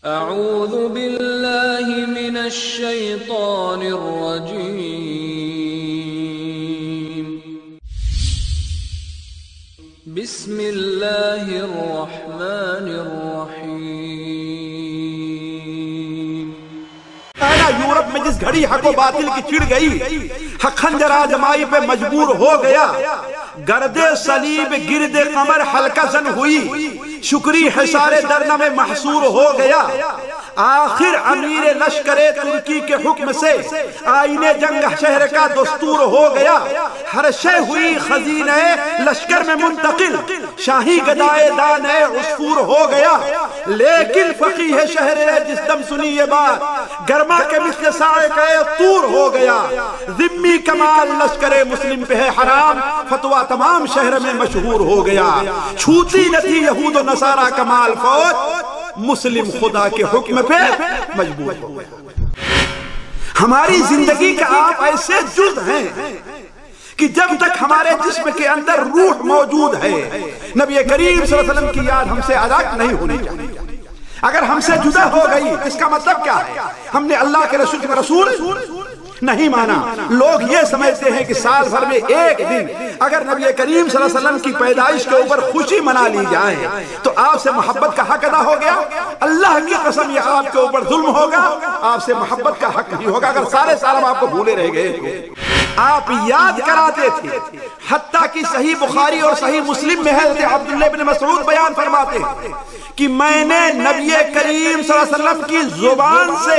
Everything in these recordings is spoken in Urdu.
اعوذ باللہ من الشیطان الرجیم بسم اللہ الرحمن الرحیم۔ یورپ میں جس گھڑی حق و باطل کی چڑ گئی، حق خنجر آزمائی پہ مجبور ہو گیا، گرد صلیب گرد قمر حلقہ زن ہوئی، شکری حصار درنہ میں محصور ہو گیا، آخر امیر لشکر ترکی کے حکم سے آئین جنگ شہر کا دستور ہو گیا، ہر شے ہوئی خزینہ لشکر میں منتقل، شاہی گدائے دانہ عصفور ہو گیا، لیکن فقیہ شہر جس دم سنی یہ بات گرما کے مثل سائقہ طور ہو گیا، ذمی کمال لشکر مسلم پہ ہے حرام، فتوہ تمام شہر میں مشہور ہو گیا، چھوتی نہ تھی یہود و نصارہ کمال فوج، مسلم خدا کے حکم پہ مجبور ہو گیا۔ ہماری زندگی کا آپ ایسے جز ہیں کہ جب تک ہمارے جسم کے اندر روح موجود ہے، نبی کریم صلی اللہ علیہ وسلم کی یاد ہم سے الگ نہیں ہونی چاہیے۔ اگر ہم سے جدا ہو گئی اس کا مطلب کیا ہے؟ ہم نے اللہ کے رسول نہیں مانا۔ لوگ یہ سمجھتے ہیں کہ سال بھر میں ایک دن اگر نبی کریم صلی اللہ علیہ وسلم کی پیدائش کے اوپر خوشی منا لی جائے تو آپ سے محبت کا حق ادا ہو گیا۔ اللہ کی قسم یہ آپ کے اوپر ظلم ہوگا، آپ سے محبت کا حق نہیں ہوگا اگر سارے سال ہم آپ کو بھولے رہ گئے۔ آپ یاد کراتے تھے، حتیٰ کہ صحیح بخاری اور صحیح مسلم میں حضرت عبداللہ بن مسعود بیان فرماتے ہیں کہ میں نے نبی کریم صلی اللہ علیہ وسلم کی زبان سے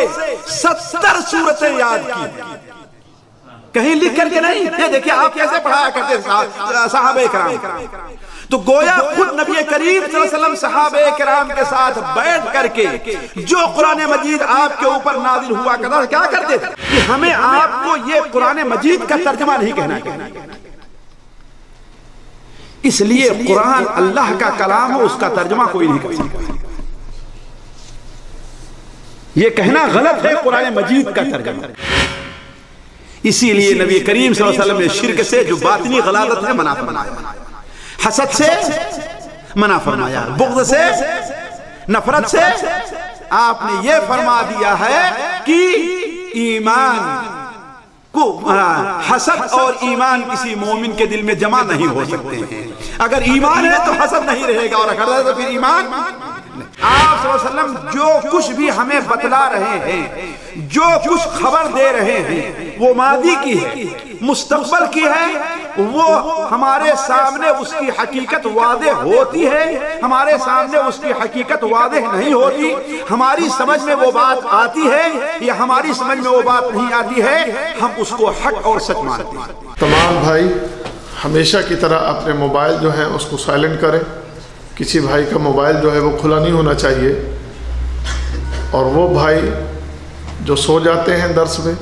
70 سورتیں یاد کی، کہیں لکھ کر کے نہیں۔ یہ دیکھیں آپ کیسے پڑھایا کرتے صحابہ کرام، تو گویا خود نبی کریم صلی اللہ علیہ وسلم صحابہ کرام کے ساتھ بیٹھ کر کے جو قرآن مجید آپ کے اوپر نازل ہوا کرتا کیا کرتے تھے کہ ہمیں آپ کو یہ قرآن مجید کا ترجمہ نہیں کہنا ہے، اس لیے قرآن اللہ کا کلام ہو، اس کا ترجمہ کوئی نہیں کر سکتا۔ یہ کہنا غلط ہے قرآن مجید کا ترجمہ۔ اسی لیے نبی کریم صلی اللہ علیہ وسلم نے شرک سے جو باطنی غلاظت ہے منع فرمایا، حسد سے منع فرمایا، بغض سے، نفرت سے آپ نے یہ فرما دیا ہے کہ ایمان کو حسد اور ایمان کسی مومن کے دل میں جمع نہیں ہو سکتے ہیں۔ اگر ایمان ہے تو حسد نہیں رہے گا، اور اگر ہے تو پھر ایمان۔ آپ صلی اللہ علیہ وسلم جو کچھ بھی ہمیں بتلا رہے ہیں، جو کچھ خبر دے رہے ہیں، وہ ماضی کی ہے، مستقبل کی ہے، وہ ہمارے سامنے اس کی حقیقت واضح ہوتی ہے، ہمارے سامنے اس کی حقیقت واضح نہیں ہوتی، ہماری سمجھ میں وہ بات آتی ہے یا ہماری سمجھ میں وہ بات نہیں آتی ہے، ہم اس کو حق اور سچ مانتے ہیں۔ تمام بھائی ہمیشہ کی طرح اپنے موبائل جو ہیں اس کو سائلنٹ کریں، کسی بھائی کا موبائل جو ہے وہ کھلا نہیں ہونا چاہیے، اور وہ بھائی جو سو جاتے ہیں درس میں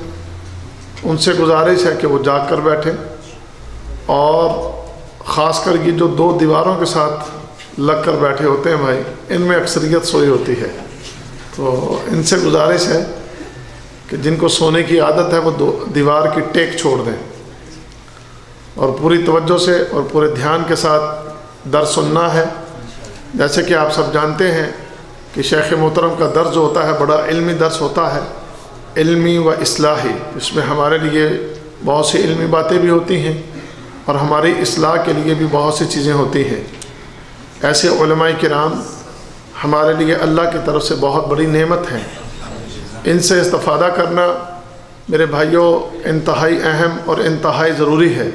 ان سے گزارش ہے کہ وہ جاگ کر بیٹھیں، اور خاص کر یہ جو دو دیواروں کے ساتھ لگ کر بیٹھے ہوتے ہیں بھائی، ان میں اکثریت سوئی ہوتی ہے، تو ان سے گزارش ہے کہ جن کو سونے کی عادت ہے وہ دیوار کی ٹیک چھوڑ دیں اور پوری توجہ سے اور پورے دھیان کے ساتھ درس سننا ہے۔ جیسے کہ آپ سب جانتے ہیں کہ شیخ محترم کا درس جو ہوتا ہے بڑا علمی درس ہوتا ہے، علمی و اصلاحی، اس میں ہمارے لیے بہت سی علمی باتیں بھی ہوتی ہیں اور ہماری اصلاح کے لیے بھی بہت سی چیزیں ہوتی ہیں۔ ایسے علماء کرام ہمارے لیے اللہ کی طرف سے بہت بڑی نعمت ہے، ان سے استفادہ کرنا میرے بھائیوں انتہائی اہم اور انتہائی ضروری ہے،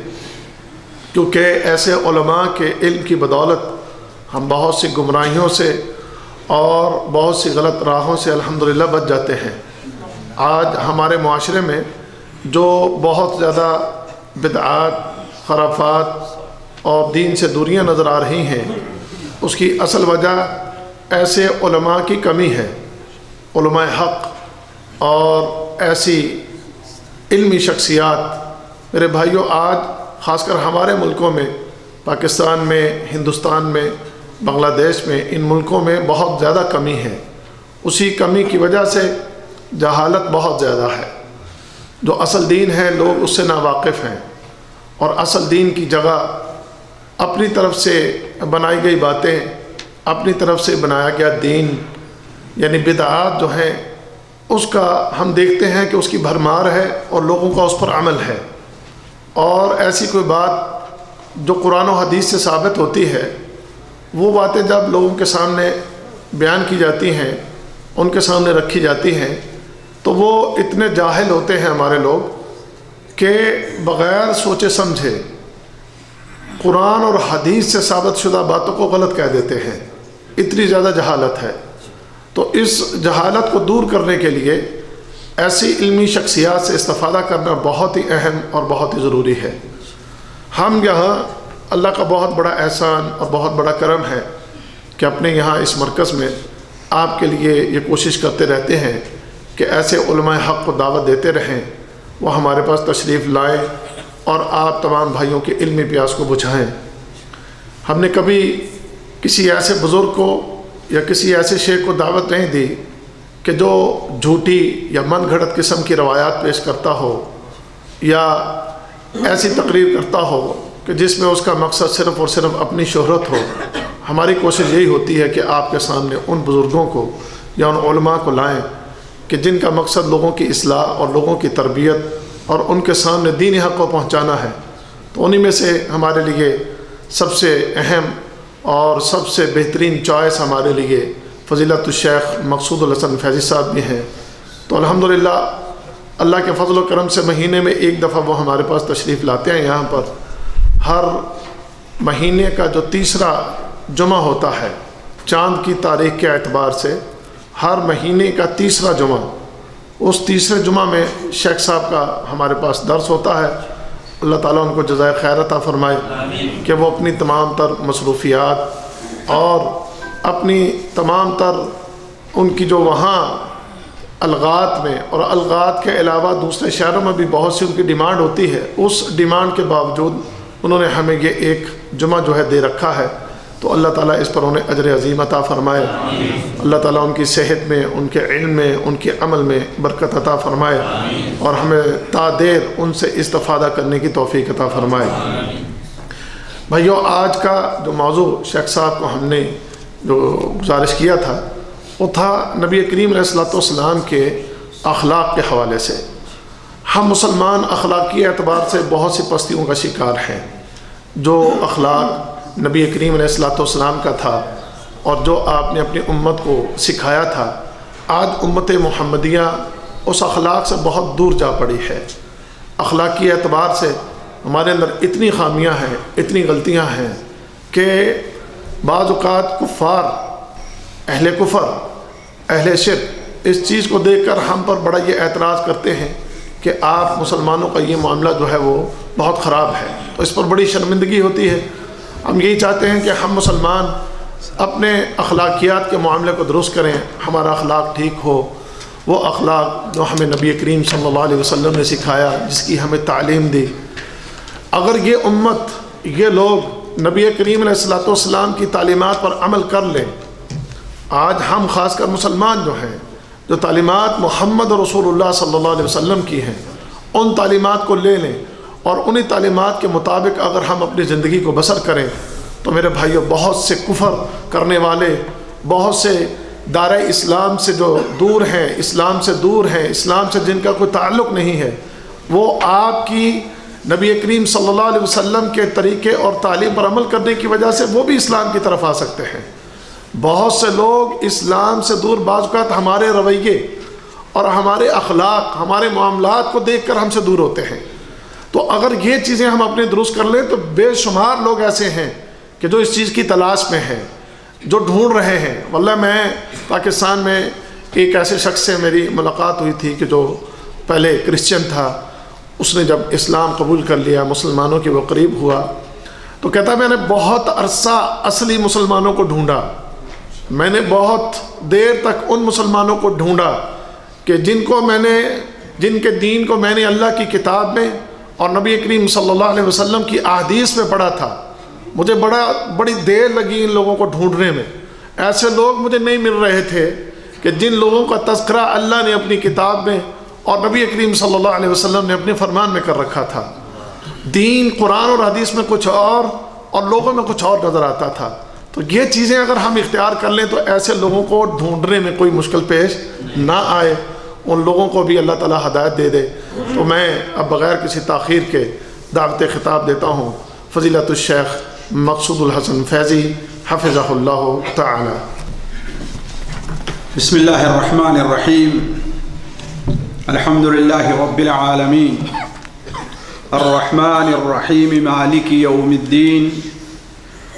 کیونکہ ایسے علماء کے علم کی بدولت ہم بہت سی گمراہیوں سے اور بہت سی غلط راہوں سے الحمدللہ بچ جاتے ہیں۔ آج ہمارے معاشرے میں جو بہت زیادہ بدعات، خرافات اور دین سے دوریاں نظر آ رہی ہیں، اس کی اصل وجہ ایسے علماء کی کمی ہے، علماء حق اور ایسی علمی شخصیات۔ میرے بھائیوں آج خاص کر ہمارے ملکوں میں، پاکستان میں، ہندوستان میں، بنگلہ دیش میں، ان ملکوں میں بہت زیادہ کمی ہے۔ اسی کمی کی وجہ سے جہالت بہت زیادہ ہے، جو اصل دین ہے لوگ اس سے ناواقف ہیں، اور اصل دین کی جگہ اپنی طرف سے بنائی گئی باتیں، اپنی طرف سے بنایا گیا دین یعنی بدعات جو ہیں اس کا ہم دیکھتے ہیں کہ اس کی بھرمار ہے اور لوگوں کا اس پر عمل ہے، اور ایسی کوئی بات جو قرآن و حدیث سے ثابت ہوتی ہے وہ باتیں جب لوگوں کے سامنے بیان کی جاتی ہیں، ان کے سامنے رکھی جاتی ہیں، تو وہ اتنے جاہل ہوتے ہیں ہمارے لوگ کہ بغیر سوچے سمجھے قرآن اور حدیث سے ثابت شدہ باتوں کو غلط کہہ دیتے ہیں۔ اتنی زیادہ جہالت ہے۔ تو اس جہالت کو دور کرنے کے لیے ایسی علمی شخصیات سے استفادہ کرنا بہت ہی اہم اور بہت ہی ضروری ہے۔ ہم یہاں اللہ کا بہت بڑا احسان اور بہت بڑا کرم ہے کہ اپنے یہاں اس مرکز میں آپ کے لیے یہ کوشش کرتے رہتے ہیں کہ ایسے علماء حق کو دعوت دیتے رہیں، وہ ہمارے پاس تشریف لائیں اور آپ تمام بھائیوں کے علمی پیاس کو بجھائیں۔ ہم نے کبھی کسی ایسے بزرگ کو یا کسی ایسے شیخ کو دعوت نہیں دی کہ جو جھوٹی یا من گھڑت قسم کی روایات پیش کرتا ہو یا ایسی تقریر کرتا ہو کہ جس میں اس کا مقصد صرف اور صرف اپنی شہرت ہو۔ ہماری کوشش یہی ہوتی ہے کہ آپ کے سامنے ان بزرگوں کو یا ان علماء کو لائیں کہ جن کا مقصد لوگوں کی اصلاح اور لوگوں کی تربیت اور ان کے سامنے دین حق کو پہنچانا ہے۔ تو انہی میں سے ہمارے لیے سب سے اہم اور سب سے بہترین چوائس ہمارے لیے فضیلت الشیخ مقصود الحسن فیضی صاحب بھی ہیں۔ تو الحمدللہ اللہ کے فضل و کرم سے مہینے میں ایک دفعہ وہ ہمارے پاس تشریف لاتے ہیں۔ یہاں پر ہر مہینے کا جو تیسرا جمعہ ہوتا ہے چاند کی تاریخ کے اعتبار سے، ہر مہینے کا تیسرا جمعہ، اس تیسرے جمعہ میں شیخ صاحب کا ہمارے پاس درس ہوتا ہے۔ اللہ تعالیٰ ان کو جزائے خیر عطا فرمائے کہ وہ اپنی تمام تر مصروفیات اور اپنی تمام تر ان کی جو وہاں الغات میں اور الغات کے علاوہ دوسرے شہروں میں بھی بہت سی ان کی ڈیمانڈ ہوتی ہے، اس ڈیمانڈ کے باوجود انہوں نے ہمیں یہ ایک جمعہ جو ہے دے رکھا ہے۔ تو اللہ تعالیٰ اس پر انہیں اجر عظیم عطا فرمائے، اللہ تعالیٰ ان کی صحت میں، ان کے علم میں، ان کے عمل میں برکت عطا فرمائے اور ہمیں تا دیر ان سے استفادہ کرنے کی توفیق عطا فرمائے۔ بھائیو، آج کا جو موضوع شیخ صاحب کو ہم نے جو گزارش کیا تھا وہ تھا نبی کریم علیہ السلام کے اخلاق کے حوالے سے۔ ہم مسلمان اخلاقی اعتبار سے بہت سی پستیوں کا شکار ہیں۔ جو اخلاق نبی کریم علیہ السلام کا تھا اور جو آپ نے اپنی امت کو سکھایا تھا، آج امت محمدیہ اس اخلاق سے بہت دور جا پڑی ہے۔ اخلاقی اعتبار سے ہمارے اندر اتنی خامیاں ہیں، اتنی غلطیاں ہیں کہ بعض اوقات کفار، اہل کفر، اہل شرک اس چیز کو دیکھ کر ہم پر بڑا یہ اعتراض کرتے ہیں کہ آپ مسلمانوں کا یہ معاملہ جو ہے وہ بہت خراب ہے۔ تو اس پر بڑی شرمندگی ہوتی ہے۔ ہم یہی چاہتے ہیں کہ ہم مسلمان اپنے اخلاقیات کے معاملے کو درست کریں، ہمارا اخلاق ٹھیک ہو، وہ اخلاق جو ہمیں نبی کریم صلی اللہ علیہ وسلم نے سکھایا، جس کی ہمیں تعلیم دی۔ اگر یہ امت، یہ لوگ نبی کریم علیہ السلام کی تعلیمات پر عمل کر لیں، آج ہم خاص کر مسلمان جو ہیں، جو تعلیمات محمد رسول اللہ صلی اللہ علیہ وسلم کی ہیں، ان تعلیمات کو لے لیں اور انہی تعلیمات کے مطابق اگر ہم اپنی زندگی کو بسر کریں تو میرے بھائیوں، بہت سے کفر کرنے والے، بہت سے دائرہ اسلام سے جو دور ہیں، اسلام سے دور ہیں، اسلام سے جن کا کوئی تعلق نہیں ہے، وہ آپ کی نبی کریم صلی اللہ علیہ وسلم کے طریقے اور تعلیم پر عمل کرنے کی وجہ سے وہ بھی اسلام کی طرف آ سکتے ہیں۔ بہت سے لوگ اسلام سے دور بعض اوقات ہمارے رویے اور ہمارے اخلاق، ہمارے معاملات کو دیکھ کر ہم سے دور ہوتے ہیں۔ تو اگر یہ چیزیں ہم اپنے درست کر لیں تو بے شمار لوگ ایسے ہیں کہ جو اس چیز کی تلاش میں ہیں، جو ڈھونڈ رہے ہیں۔ واللہ میں پاکستان میں ایک ایسے شخص سے میری ملاقات ہوئی تھی کہ جو پہلے کرسچن تھا، اس نے جب اسلام قبول کر لیا، مسلمانوں کے وہ قریب ہوا، تو کہتا میں نے بہت عرصہ اصلی مسلمانوں کو ڈھونڈا، میں نے بہت دیر تک ان مسلمانوں کو ڈھونڈا کہ جن کے دین کو میں نے اللہ کی کتاب میں اور نبی کریم صلی اللہ علیہ وسلم کی احادیث میں پڑھا تھا۔ مجھے بڑی دیر لگی ان لوگوں کو ڈھونڈنے میں۔ ایسے لوگ مجھے نہیں مل رہے تھے کہ جن لوگوں کا تذکرہ اللہ نے اپنی کتاب میں اور نبی کریم صلی اللہ علیہ وسلم نے اپنے فرمان میں کر رکھا تھا۔ دین قرآن اور حدیث میں کچھ اور لوگوں میں کچھ اور نظر آتا تھا۔ تو یہ چیزیں اگر ہم اختیار کر لیں تو ایسے لوگوں کو ڈھونڈنے میں کوئی مشکل پیش نہ آئے، ان لوگوں کو بھی اللہ تعالیٰ ہدایت دے دے۔ تو میں اب بغیر کسی تاخیر کے دعوت خطاب دیتا ہوں فضیلت الشیخ مقصود الحسن فیضی حفظہ اللہ تعالی۔ بسم اللہ الرحمن الرحیم، الحمد للہ رب العالمین، الرحمن الرحیم مالک یوم الدین،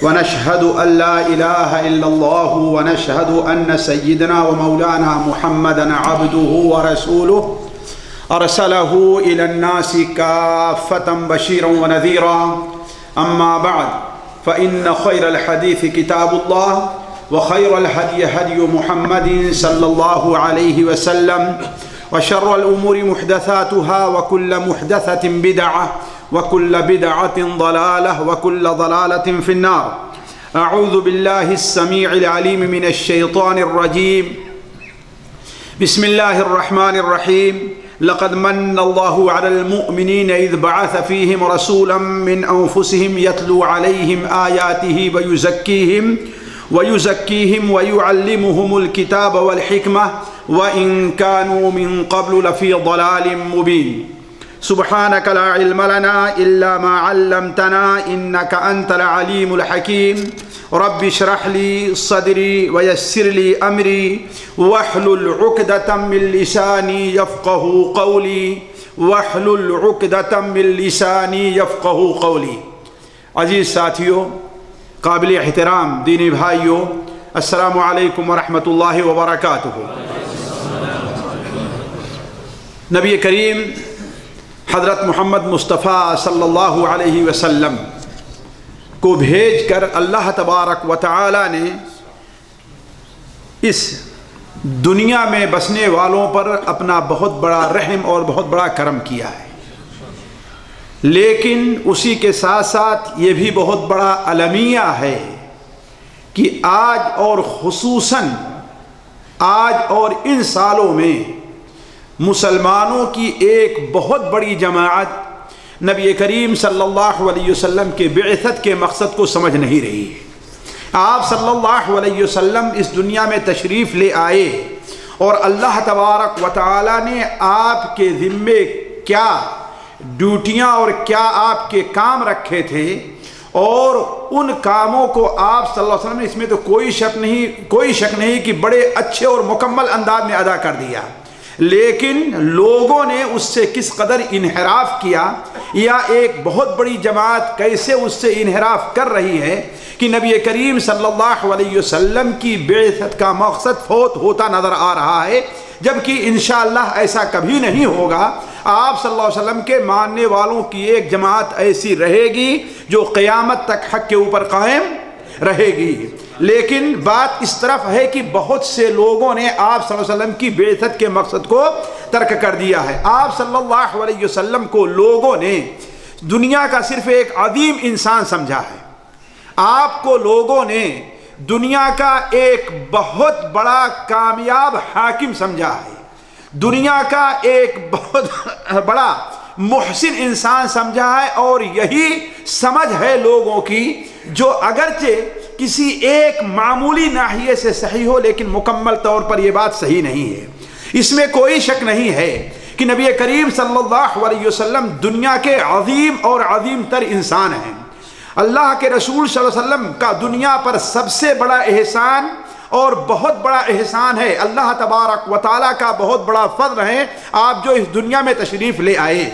ونشهد أن لا إله إلا الله ونشهد أن سيدنا ومولانا محمدا عبده ورسوله أرسله إلى الناس كافة بشيرا ونذيرا، أما بعد فإن خير الحديث كتاب الله وخير الهدي هدي محمد صلى الله عليه وسلم وشر الأمور محدثاتها وكل محدثة بدعة وكل بدعة ضلالة وكل ضلالة في النار۔ أعوذ بالله السميع العليم من الشيطان الرجيم، بسم الله الرحمن الرحيم، لقد من الله على المؤمنين إذ بعث فيهم رسولا من أنفسهم يتلو عليهم آياته ويزكيهم ويعلمهم الكتاب والحكمة وإن كانوا من قبل لفي ضلال مبين۔ سبحانك لا علم لنا إلا ما علمتنا إنك أنت العليم الحكيم، رب اشرح لي صدري ويسر لي أمري واحلل عقدة من لساني يفقه قولي عزیز ساتھیوں، قابل احترام دینی بھائیوں، السلام علیکم ورحمۃ اللہ وبرکاتہ۔ نبی کریم حضرت محمد مصطفیٰ صلی اللہ علیہ وسلم کو بھیج کر اللہ تبارک و تعالی نے اس دنیا میں بسنے والوں پر اپنا بہت بڑا رحم اور بہت بڑا کرم کیا ہے، لیکن اسی کے ساتھ ساتھ یہ بھی بہت بڑا المیہ ہے کہ آج اور خصوصاً آج اور ان سالوں میں مسلمانوں کی ایک بہت بڑی جماعت نبی کریم صلی اللہ علیہ وسلم کے بعثت کے مقصد کو سمجھ نہیں رہی ہے۔ آپ صلی اللہ علیہ وسلم اس دنیا میں تشریف لے آئے اور اللہ تبارک و تعالی نے آپ کے ذمے کیا ڈیوٹیاں اور کیا آپ کے کام رکھے تھے، اور ان کاموں کو آپ صلی اللہ علیہ وسلم نے، اس میں تو کوئی شک نہیں کہ بڑے اچھے اور مکمل انداز میں ادا کر دیا، لیکن لوگوں نے اس سے کس قدر انحراف کیا، یا ایک بہت بڑی جماعت کیسے اس سے انحراف کر رہی ہے کہ نبی کریم صلی اللہ علیہ وسلم کی بعثت کا مقصد فوت ہوتا نظر آ رہا ہے، جبکہ انشاءاللہ ایسا کبھی نہیں ہوگا۔ آپ صلی اللہ علیہ وسلم کے ماننے والوں کی ایک جماعت ایسی رہے گی جو قیامت تک حق کے اوپر قائم رہے گی، لیکن بات اس طرف ہے کہ بہت سے لوگوں نے آپ صلی اللہ علیہ وسلم کی بعثت کے مقصد کو ترک کر دیا ہے۔ آپ صلی اللہ علیہ وسلم کو لوگوں نے دنیا کا صرف ایک عظیم انسان سمجھا ہے، آپ کو لوگوں نے دنیا کا ایک بہت بڑا کامیاب حاکم سمجھا ہے، دنیا کا ایک بہت بڑا محسن انسان سمجھا ہے، اور یہی سمجھ ہے لوگوں کی جو اگرچہ کسی ایک معمولی ناحیے سے صحیح ہو، لیکن مکمل طور پر یہ بات صحیح نہیں ہے۔ اس میں کوئی شک نہیں ہے کہ نبی کریم صلی اللہ علیہ وسلم دنیا کے عظیم اور عظیم تر انسان ہیں۔ اللہ کے رسول صلی اللہ علیہ وسلم کا دنیا پر سب سے بڑا احسان اور بہت بڑا احسان ہے، اللہ تبارک و تعالیٰ کا بہت بڑا فضل ہے آپ جو اس دنیا میں تشریف لے آئے۔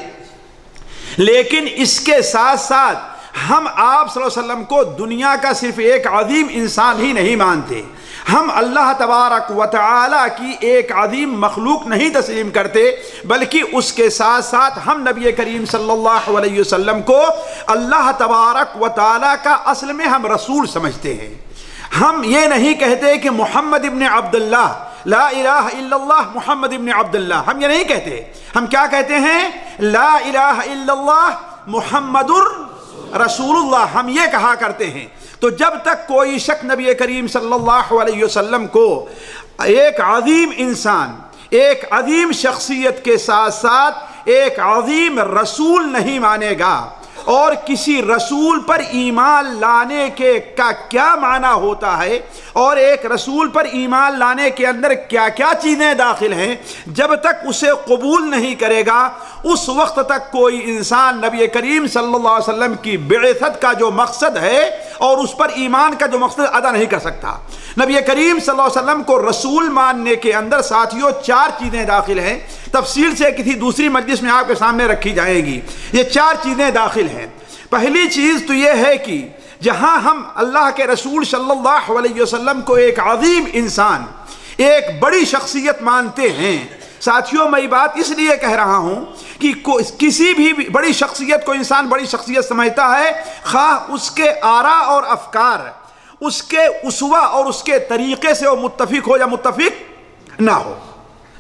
لیکن اس کے ساتھ ساتھ ہم آپ صلی اللہ علیہ وسلم کو دنیا کا صرف ایک عظیم انسان ہی نہیں مانتے، ہم اللہ تبارک و تعالیٰ کی ایک عظیم مخلوق نہیں تسلیم کرتے، بلکہ اس کے ساتھ ساتھ ہم نبی کریم صلی اللہ علیہ وسلم کو اللہ تبارک و تعالیٰ کا اصل میں ہم رسول سمجھتے ہیں۔ ہم یہ نہیں کہتے کہ محمد ابن عبداللہ، لا الہ الا اللہ محمد ابن عبداللہ، ہم یہ نہیں کہتے، ہم کیا کہتے ہیں؟ لا الہ الا اللہ محمد رسول اللہ، ہم یہ کہا کرتے ہیں۔ تو جب تک کوئی شخص نبی کریم صلی اللہ علیہ وسلم کو ایک عظیم انسان، ایک عظیم شخصیت کے ساتھ ساتھ ایک عظیم رسول نہیں مانے گا، اور کسی رسول پر ایمان لانے کا کیا معنی ہوتا ہے اور ایک رسول پر ایمان لانے کے اندر کیا کیا چیزیں داخل ہیں، جب تک اسے قبول نہیں کرے گا اس وقت تک کوئی انسان نبی کریم صلی اللہ علیہ وسلم کی بعثت کا جو مقصد ہے اور اس پر ایمان کا جو مقصد ادا نہیں کر سکتا۔ نبی کریم صلی اللہ علیہ وسلم کو رسول ماننے کے اندر ساتھیوں 4 چیزیں داخل ہیں، تفصیل سے کسی دوسری مجلس میں آپ کے سامنے رکھی جائیں گی۔ یہ 4 چیزیں داخل ہیں۔ پہلی چیز تو یہ ہے کہ جہاں ہم اللہ کے رسول صلی اللہ علیہ وسلم کو ایک عظیم انسان، ایک بڑی شخصیت مانتے ہیں، ساتھیوں میں یہ بات اس لیے کہہ رہا ہوں کہ کسی بھی بڑی شخصیت کو انسان بڑی شخصیت سمجھتا ہے، خواہ اس کے آراء اور افکار، اس کے اسوہ اور اس کے طریقے سے وہ متفق ہو یا متفق نہ ہو۔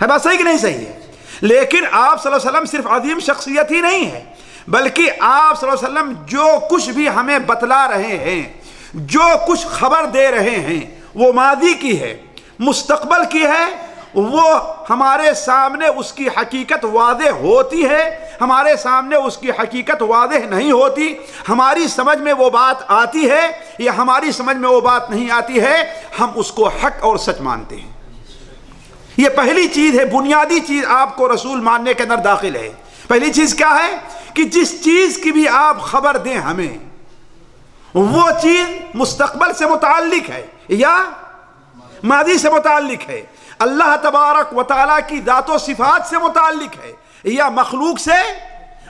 ہے بات صحیح کہ نہیں صحیح ہے؟ لیکن آپ صلی اللہ علیہ وسلم صرف عظیم شخصیت ہی نہیں ہے، بلکہ آپ صلی اللہ علیہ وسلم جو کچھ بھی ہمیں بتلا رہے ہیں، جو کچھ خبر دے رہے ہیں، وہ ماضی کی ہے، مستقبل کی ہے، وہ ہمارے سامنے اس کی حقیقت واضح ہوتی ہے، ہمارے سامنے اس کی حقیقت واضح نہیں ہوتی، ہماری سمجھ میں وہ بات آتی ہے یا ہماری سمجھ میں وہ بات نہیں آتی ہے، ہم اس کو حق اور سچ مانتے ہیں۔ یہ پہلی چیز ہے، بنیادی چیز آپ کو رسول ماننے کے اندر داخل ہے۔ پہلی چیز کیا ہے کہ جس چیز کی بھی آپ خبر دیں ہمیں، وہ چیز مستقبل سے متعلق ہے یا ماضی سے متعلق ہے، اللہ تبارک و تعالیٰ کی ذات و صفات سے متعلق ہے یا مخلوق سے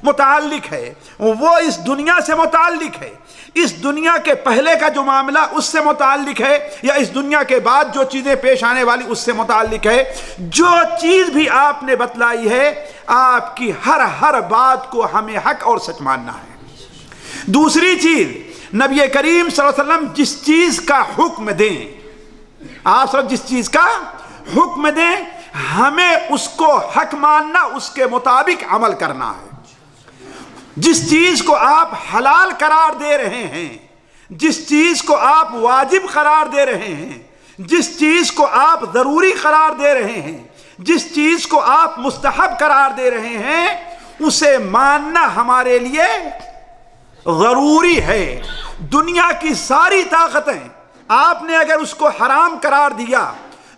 متعلق ہے، وہ اس دنیا سے متعلق ہے، اس دنیا کے پہلے کا جو معاملہ اس سے متعلق ہے یا اس دنیا کے بعد جو چیزیں پیش آنے والی اس سے متعلق ہے، جو چیز بھی آپ نے بتلائی ہے، آپ کی ہر بات کو ہمیں حق اور سچ ماننا ہے۔ دوسری چیز، نبی کریم صلی اللہ علیہ وسلم جس چیز کا حکم دیں، آپ صرف جس چیز کا حکم دیں، ہمیں اس کو حق ماننا، اس کے مطابق عمل کرنا ہے۔ جس چیز کو آپ حلال قرار دے رہے ہیں، جس چیز کو آپ واجب قرار دے رہے ہیں، جس چیز کو آپ ضروری قرار دے رہے ہیں، جس چیز کو آپ مستحب قرار دے رہے ہیں، اسے ماننا ہمارے لیے ضروری ہے۔ دنیا کی ساری طاقتیں آپ نے اگر اس کو حرام قرار دیا،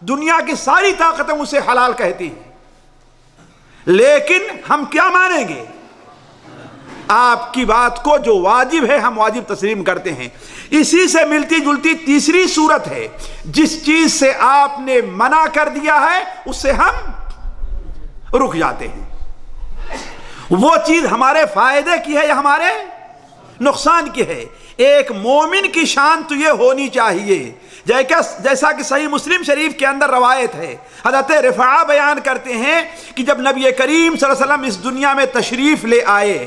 دنیا کی ساری طاقتیں اسے حلال کہتی ہیں، لیکن ہم کیا مانیں گے؟ آپ کی بات کو جو واجب ہے ہم واجب تسلیم کرتے ہیں۔ اسی سے ملتی جلتی تیسری صورت ہے، جس چیز سے آپ نے منع کر دیا ہے اس سے ہم رک جاتے ہیں۔ وہ چیز ہمارے فائدے کی ہے یا ہمارے نقصان کی ہے۔ ایک مومن کی شان تو یہ ہونی چاہیے، جیسا کہ صحیح مسلم شریف کے اندر روایت ہے، حضرت رفاعہ بیان کرتے ہیں کہ جب نبی کریم صلی اللہ علیہ وسلم اس دنیا میں تشریف لے آئے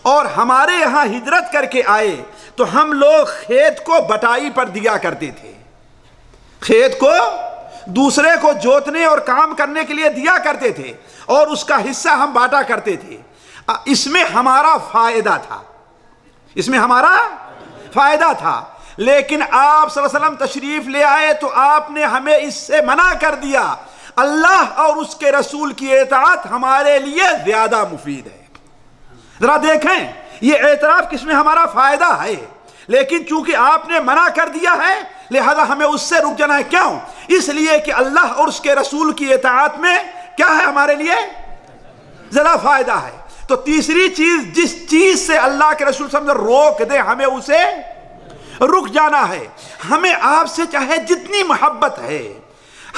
اور ہمارے یہاں ہجرت کر کے آئے تو ہم لوگ کھیت کو بٹائی پر دیا کرتے تھے، کھیت کو دوسرے کو جوتنے اور کام کرنے کے لیے دیا کرتے تھے اور اس کا حصہ ہم بانٹا کرتے تھے۔ اس میں ہمارا فائدہ تھا، اس میں ہمارا فائدہ تھا، لیکن آپ صلی اللہ علیہ وسلم تشریف لے آئے تو آپ نے ہمیں اس سے منع کر دیا۔ اللہ اور اس کے رسول کی اطاعت ہمارے لیے زیادہ مفید ہے۔ ذرا دیکھیں، یہ اعتراف کس میں ہمارا فائدہ ہے، لیکن چونکہ آپ نے منع کر دیا ہے لہذا ہمیں اس سے رک جانا ہے۔ کیوں؟ اس لیے کہ اللہ اور اس کے رسول کی اطاعت میں کیا ہے ہمارے لیے زیادہ فائدہ ہے۔ تو تیسری چیز، جس چیز سے اللہ کے رسول صلی اللہ علیہ وسلم روک دے ہمیں اسے رک جانا ہے۔ ہمیں آپ سے چاہے جتنی محبت ہے،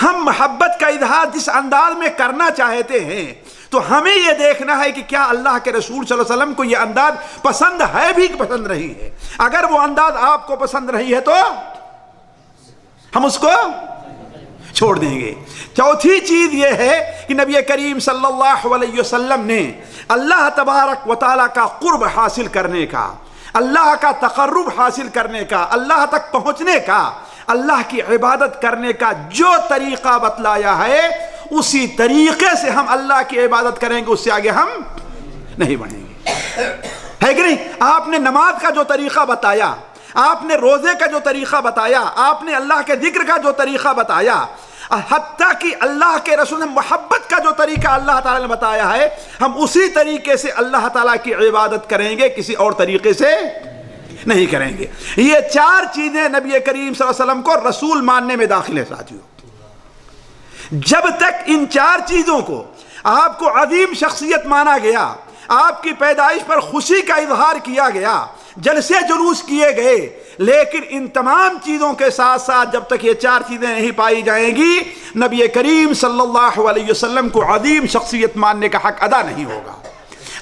ہم محبت کا اظہار جس انداز میں کرنا چاہتے ہیں، تو ہمیں یہ دیکھنا ہے کہ کیا اللہ کے رسول صلی اللہ علیہ وسلم کو یہ انداز پسند ہے بھی کہ پسند نہیں ہے۔ اگر وہ انداز آپ کو پسند نہیں ہے تو ہم اس کو چھوڑ دیں گے۔ چوتھی چیز یہ ہے کہ نبی کریم صلی اللہ علیہ وسلم نے اللہ تبارک و تعالیٰ کا قرب حاصل کرنے کا، اللہ کا تقرب حاصل کرنے کا، اللہ تک پہنچنے کا، اللہ کی عبادت کرنے کا جو طریقہ بتلایا ہے اسی طریقے سے ہم اللہ کی عبادت کریں گے، اس سے آگے ہم نہیں بڑھیں گے، ہے کہ نہیں؟ آپ نے نماز کا جو طریقہ بتایا، آپ نے روزے کا جو طریقہ بتایا، آپ نے اللہ کے ذکر کا جو طریقہ بتایا، حتیٰ کہ اللہ کے رسول نے محبت کا جو طریقہ اللہ تعالیٰ نے بتایا ہے ہم اسی طریقے سے اللہ تعالیٰ کی عبادت کریں گے, کسی اور طریقے سے نہیں کریں گے. یہ 4 چیزیں نبی کریم صلی اللہ علیہ وسلم کو رسول ماننے میں داخل ہے ساتھیوں. جب تک ان 4 چیزوں کو آپ کو عظیم شخصیت مانا گیا, آپ کی پیدائش پر خوشی کا اظہار کیا گیا, جلسے جلوس کیے گئے, لیکن ان تمام چیزوں کے ساتھ ساتھ جب تک یہ 4 چیزیں نہیں پائی جائیں گی نبی کریم صلی اللہ علیہ وسلم کو عظیم شخصیت ماننے کا حق ادا نہیں ہوگا.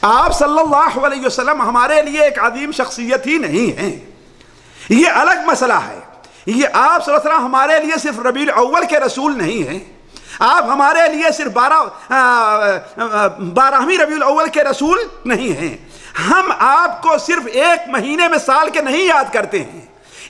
آپ صلی اللہ علیہ وسلم ہمارے لیے ایک عظیم شخصیت ہی نہیں ہیں, یہ الگ مسئلہ ہے. یہ آپ صلی اللہ علیہ وسلم ہمارے لیے صرف ربیع الاول کے رسول نہیں ہیں, آپ ہمارے لیے صرف 12ویں ربیع الاول کے رسول نہیں ہیں. ہم آپ کو صرف ایک مہینے میں سال کے نہیں یاد کرتے ہیں.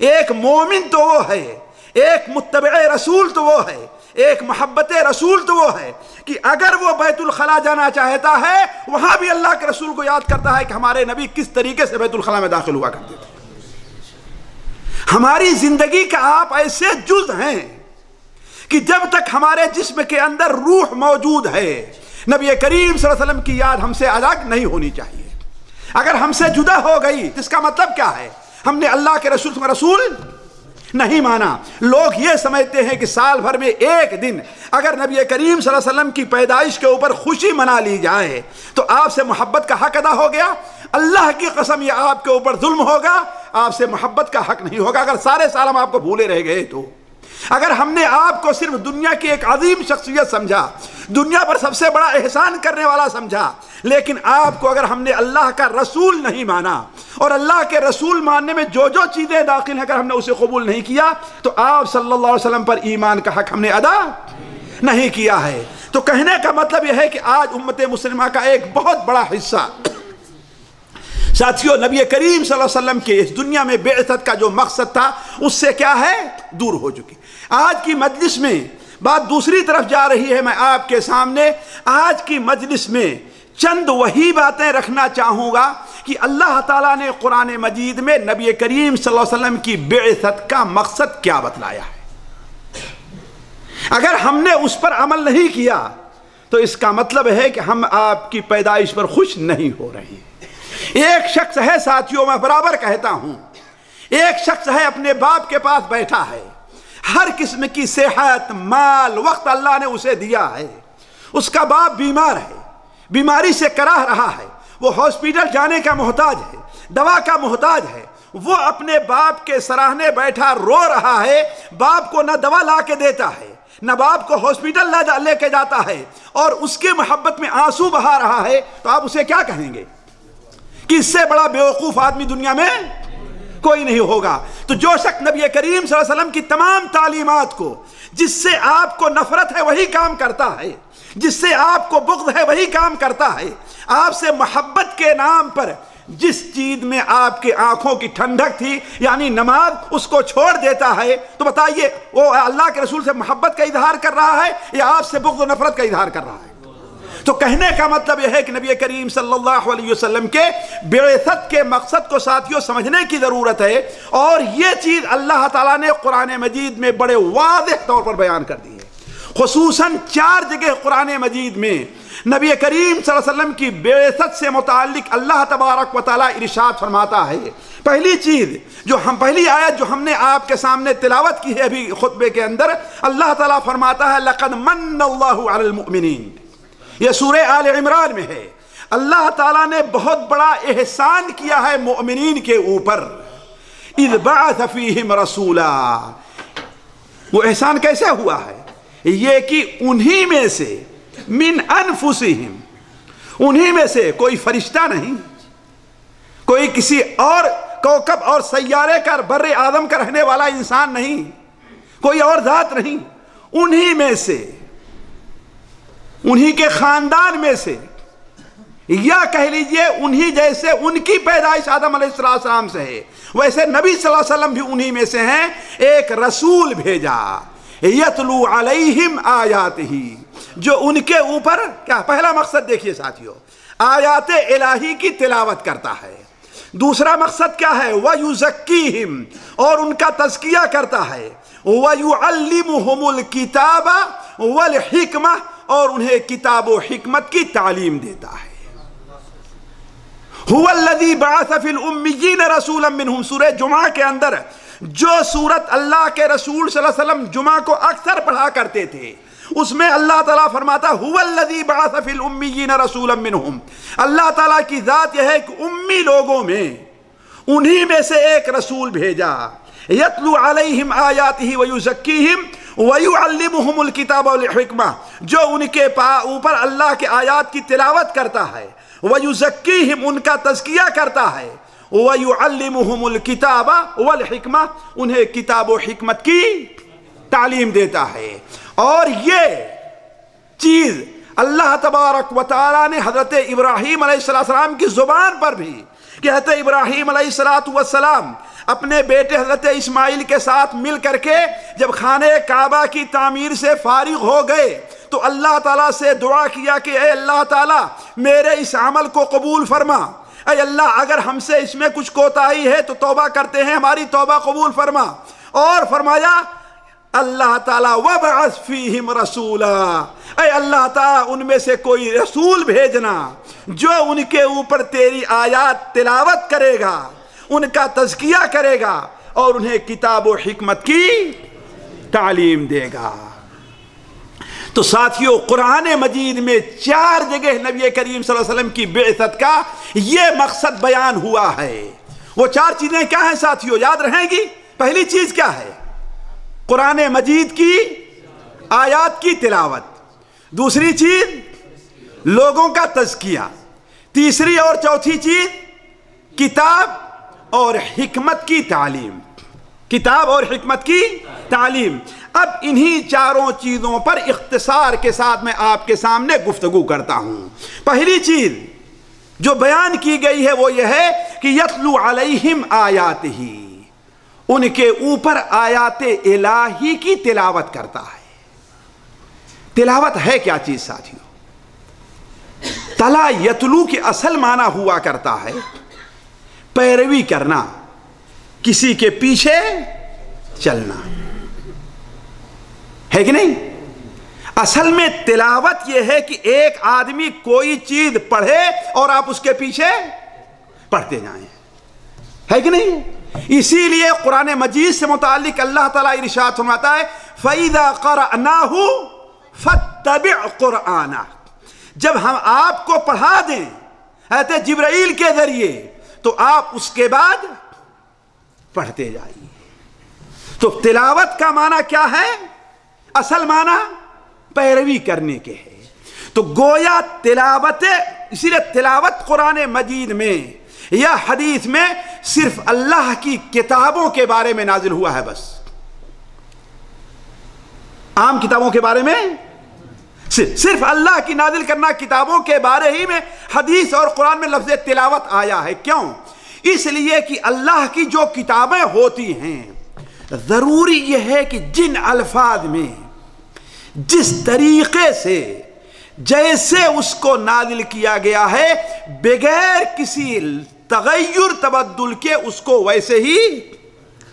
ایک مومن تو وہ ہے, ایک متبع رسول تو وہ ہے, ایک محبت رسول تو وہ ہے کہ اگر وہ بیت الخلا جانا چاہتا ہے وہاں بھی اللہ کے رسول کو یاد کرتا ہے کہ ہمارے نبی کس طریقے سے بیت الخلا میں داخل ہوا کرتے تھے. ہماری زندگی کا آپ ایسے جز ہیں کہ جب تک ہمارے جسم کے اندر روح موجود ہے نبی کریم صلی اللہ علیہ وسلم کی یاد ہم سے الگ نہیں ہونی چاہیے. اگر ہم سے جدا ہو گئی تو اس کا مطلب کیا ہے؟ ہم نے اللہ کے رسول کو رسول نہیں مانا. لوگ یہ سمجھتے ہیں کہ سال بھر میں ایک دن اگر نبی کریم صلی اللہ علیہ وسلم کی پیدائش کے اوپر خوشی منا لی جائے تو آپ سے محبت کا حق ادا ہو گیا. اللہ کی قسم یہ آپ کے اوپر ظلم ہوگا, آپ سے محبت کا حق نہیں ہوگا. اگر سارے سال ہم آپ کو بھولے رہ گئے تو, اگر ہم نے آپ کو صرف دنیا کی ایک عظیم شخصیت سمجھا, دنیا پر سب سے بڑا احسان کرنے والا سمجھا, لیکن آپ کو اگر ہم نے اللہ کا رسول نہیں مانا اور اللہ کے رسول ماننے میں جو جو چیزیں داخل ہیں اگر ہم نے اسے قبول نہیں کیا تو آپ صلی اللہ علیہ وسلم پر ایمان کا حق ہم نے ادا نہیں کیا ہے. تو کہنے کا مطلب یہ ہے کہ آج امت مسلمہ کا ایک بہت بڑا حصہ ساتھیوں نبی کریم صلی اللہ علیہ وسلم کے اس دنیا میں بعثت کا جو مقصد تھا اس سے کیا ہے دور ہو چکی. آج کی مجلس میں بات دوسری طرف جا رہی ہے. میں آپ کے سامنے آج کی مجلس میں چند وہی باتیں رکھنا چاہوں گا کہ اللہ تعالیٰ نے قرآن مجید میں نبی کریم صلی اللہ علیہ وسلم کی بعثت کا مقصد کیا بتلایا ہے. اگر ہم نے اس پر عمل نہیں کیا تو اس کا مطلب ہے کہ ہم آپ کی پیدائش پر خوش نہیں ہو رہے ہیں. ایک شخص ہے ساتھیوں, میں برابر کہتا ہوں, ایک شخص ہے اپنے باپ کے پاس بیٹھا ہے, ہر قسم کی صحت مال وقت اللہ نے اسے دیا ہے. اس کا باپ بیمار ہے, بیماری سے کراہ رہا ہے, وہ ہاسپٹل جانے کا محتاج ہے, دوا کا محتاج ہے. وہ اپنے باپ کے سراہنے بیٹھا رو رہا ہے, باپ کو نہ دوا لا کے دیتا ہے, نہ باپ کو ہاسپٹل لے کے جاتا ہے, اور اس کے محبت میں آنسو بہا رہا ہے. تو آپ اسے کیا کہیں گے کہ اس سے بڑا بیوقوف آدمی دنیا میں کوئی نہیں ہوگا. تو جو شخص نبی کریم صلی اللہ علیہ وسلم کی تمام تعلیمات کو, جس سے آپ کو نفرت ہے وہی کام کرتا ہے, جس سے آپ کو بغض ہے وہی کام کرتا ہے, آپ سے محبت کے نام پر جس چیز میں آپ کے آنکھوں کی ٹھنڈک تھی یعنی نماز, اس کو چھوڑ دیتا ہے, تو بتائیے وہ اللہ کے رسول سے محبت کا اظہار کر رہا ہے یا آپ سے بغض و نفرت کا اظہار کر رہا ہے؟ تو کہنے کا مطلب یہ ہے کہ نبی کریم صلی اللہ علیہ وسلم کے بعثت کے مقصد کو ساتھیوں سمجھنے کی ضرورت ہے, اور یہ چیز اللہ تعالیٰ نے قرآن مجید میں بڑے واضح طور پر بیان کر دی ہے. خصوصاً 4 جگہ قرآن مجید میں نبی کریم صلی اللہ علیہ وسلم کی بعثت سے متعلق اللہ تبارک و تعالیٰ ارشاد فرماتا ہے. پہلی چیز پہلی آیت جو ہم نے آپ کے سامنے تلاوت کی ہے ابھی خطبے کے اندر, اللہ تعالیٰ فرماتا ہے لَقَدْ مَنَّ اللَّهُ عَلَى الْمُؤْمِنِينَ. یہ سورہ آل عمران میں ہے. اللہ تعالیٰ نے بہت بڑا احسان کیا ہے مومنین کے اوپر. اِذْ بَعَثَ فِيهِمْ رَسُولًا. وہ احسان کیسے ہوا ہے؟ یہ کہ انہی میں سے من انفسہم, انہی میں سے کوئی فرشتہ نہیں, کوئی کسی اور کوکب اور سیارے کا بر آدم کا رہنے والا انسان نہیں, کوئی اور ذات نہیں, انہی میں سے, انہی کے خاندان میں سے, یا کہہ لیجئے انہی جیسے ان کی پیدائش آدم علیہ السلام سے ہے ویسے نبی صلی اللہ علیہ وسلم بھی انہی میں سے ہیں. ایک رسول بھیجا یتلو علیہم آیاتہ, جو ان کے اوپر کیا پہلا مقصد دیکھیے ساتھیوں, آیات الہی کی تلاوت کرتا ہے. دوسرا مقصد کیا ہے؟ وَيُزَكِّيهِمْ، اور ان کا تزکیہ کرتا ہے، وَيُعَلِّمُهُمُ الْكِتَابَ وَالْحِكْمَةَ، اور انہیں کتاب و حکمت کی تعلیم دیتا ہے۔ هُوَ الَّذِي بَعَثَ فِي الْأُمِّيِّينَ رَسُولًا مِّنْهُمْ، سورہ جمعہ کے اندر جو سورت اللہ کے رسول صلی اللہ علیہ وسلم جمعہ کو اکثر پڑھا کرتے تھے، اس میں اللہ تعالیٰ فرماتا هُوَ الَّذِي بَعَثَ فِي الْأُمِّيِّينَ رَسُولًا مِّنْهُمْ، اللہ تعالیٰ کی ذات یہ ہے کہ امی لوگوں میں انہی میں سے ایک رسول بھیجا، یتلو علیہم آیاتہ ویزکیہم ویعلمہم الکتاب والحکمہ، جو ان کے اوپر اللہ کے آیات کی تلاوت کرتا ہے، ویزکیہم، ان کا تزکیہ کرتا ہے، ویعلمہم الکتاب والحکمہ، انہیں کتاب و حکمت کی تعلیم دیتا ہے۔ اور یہ چیز اللہ تبارک و تعالیٰ نے حضرت ابراہیم علیہ السلام کی زبان پر بھی، کہ حضرت ابراہیم علیہ السلام اپنے بیٹے حضرت اسماعیل کے ساتھ مل کر کے جب خانہ کعبہ کی تعمیر سے فارغ ہو گئے تو اللہ تعالیٰ سے دعا کیا کہ اے اللہ تعالیٰ میرے اس عمل کو قبول فرما، اے اللہ اگر ہم سے اس میں کچھ کوتاہی ہے تو توبہ کرتے ہیں، ہماری توبہ قبول فرما۔ اور فرمایا اللہ تعالیٰ وَبْعَثْ فِيهِمْ رَسُولًا، اے اللہ تعالیٰ ان میں سے کوئی رسول بھیجنا جو ان کے اوپر تیری آیات تلاوت کرے گا، ان کا تزکیہ کرے گا اور انہیں کتاب و حکمت کی تعلیم دے گا۔ تو ساتھیوں، قرآن مجید میں 4 جگہ نبی کریم صلی اللہ علیہ وسلم کی بعثت کا یہ مقصد بیان ہوا ہے۔ وہ 4 چیزیں کیا ہیں ساتھیوں؟ یاد رہیں گی؟ پہلی چیز کیا ہے؟ قرآن مجید کی آیات کی تلاوت، دوسری چیز لوگوں کا تزکیہ، تیسری اور چوتھی چیز کتاب اور حکمت کی تعلیم، کتاب اور حکمت کی تعلیم۔ اب انہی 4 چیزوں پر اختصار کے ساتھ میں آپ کے سامنے گفتگو کرتا ہوں۔ پہلی چیز جو بیان کی گئی ہے وہ یہ ہے کہ یتلو علیہم آیاتہ، ان کے اوپر آیات الہی کی تلاوت کرتا ہے۔ تلاوت ہے کیا چیز ساتھیوں؟ تلا یتلو کے اصل معنی ہوا کرتا ہے پیروی کرنا، کسی کے پیچھے چلنا، ہے کہ نہیں؟ اصل میں تلاوت یہ ہے کہ ایک آدمی کوئی چیز پڑھے اور آپ اس کے پیچھے پڑھتے جائیں، ہے کہ نہیں؟ اسی لیے قرآن مجید سے متعلق اللہ تعالیٰ ارشاد فرماتا ہے فَإِذَا قَرَأْنَاهُ فَاتَّبِعْ قُرْآنَهُ، جب ہم آپ کو پڑھا دیں حضرت جبرائیل کے ذریعے تو آپ اس کے بعد پڑھتے جائیے۔ تو تلاوت کا معنی کیا ہے؟ اصل معنی پیروی کرنے کے ہے۔ تو گویا تلاوت، اسی لیے تلاوت قرآن مجید میں یا حدیث میں صرف اللہ کی کتابوں کے بارے میں نازل ہوا ہے، بس عام کتابوں کے بارے میں صرف اللہ کی نازل کرنا کتابوں کے بارے ہی میں حدیث اور قرآن میں لفظ تلاوت آیا ہے۔ کیوں؟ اس لیے کہ اللہ کی جو کتابیں ہوتی ہیں ضروری یہ ہے کہ جن الفاظ میں جس طریقے سے جیسے اس کو نازل کیا گیا ہے بغیر کسی تغیر تبدل کے اس کو ویسے ہی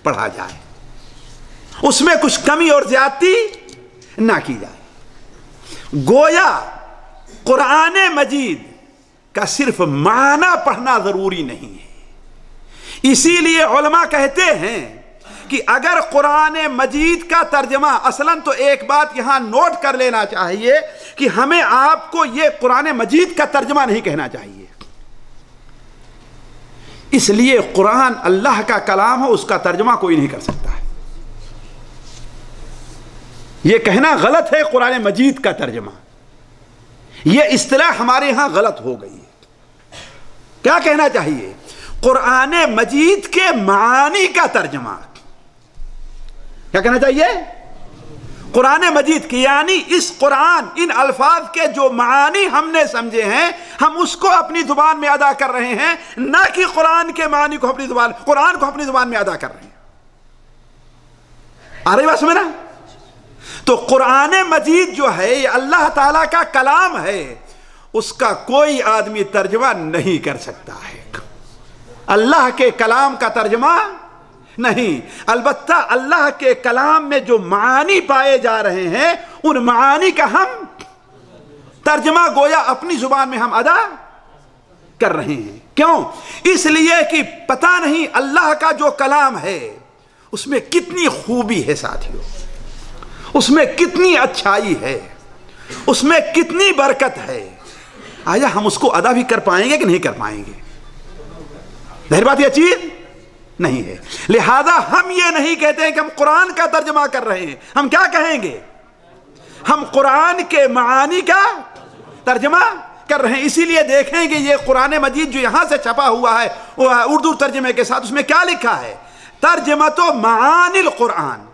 پڑھا جائے، اس میں کچھ کمی اور زیادتی نہ کی جائے۔ گویا قرآن مجید کا صرف معنی پڑھنا ضروری نہیں ہے۔ اسی لیے علماء کہتے ہیں کہ اگر قرآن مجید کا ترجمہ، اصلاً تو ایک بات یہاں نوٹ کر لینا چاہیے کہ ہمیں آپ کو یہ قرآن مجید کا ترجمہ نہیں کہنا چاہیے، اس لیے قرآن اللہ کا کلام ہے، اس کا ترجمہ کوئی نہیں کر سکتا ہے۔ یہ کہنا غلط ہے قرآن مجید کا ترجمہ، یہ اصطلاح ہمارے ہاں غلط ہو گئی ہے۔ کیا کہنا چاہیے؟ قرآن مجید کے معانی کا ترجمہ۔ کیا کہنا چاہیے؟ قرآن مجید کی، یعنی اس قرآن، ان الفاظ کے جو معانی ہم نے سمجھے ہیں ہم اس کو اپنی زبان میں ادا کر رہے ہیں، نہ کہ قرآن کے معانی کو اپنی زبان، قرآن کو اپنی زبان میں ادا کر رہے ہیں۔ آ رہی بات سمجھنا؟ تو قرآن مجید جو ہے یہ اللہ تعالیٰ کا کلام ہے، اس کا کوئی آدمی ترجمہ نہیں کر سکتا ہے۔ اللہ کے کلام کا ترجمہ نہیں، البتہ اللہ کے کلام میں جو معانی پائے جا رہے ہیں ان معانی کا ہم ترجمہ گویا اپنی زبان میں ہم ادا کر رہے ہیں۔ کیوں؟ اس لیے کہ پتہ نہیں اللہ کا جو کلام ہے اس میں کتنی خوبی ہے ساتھیوں، اس میں کتنی اچھائی ہے، اس میں کتنی برکت ہے، آیا ہم اس کو ادا بھی کر پائیں گے کہ نہیں کر پائیں گے؟ ظاہر بات یہ چیز نہیں ہے۔ لہذا ہم یہ نہیں کہتے ہیں کہ ہم قرآن کا ترجمہ کر رہے ہیں، ہم کیا کہیں گے؟ ہم قرآن کے معانی کا ترجمہ کر رہے ہیں۔ اسی لیے دیکھیں گے یہ قرآن مجید جو یہاں سے چھپا ہوا ہے اردو ترجمے کے ساتھ، اس میں کیا لکھا ہے؟ ترجمۃ معانی القرآن،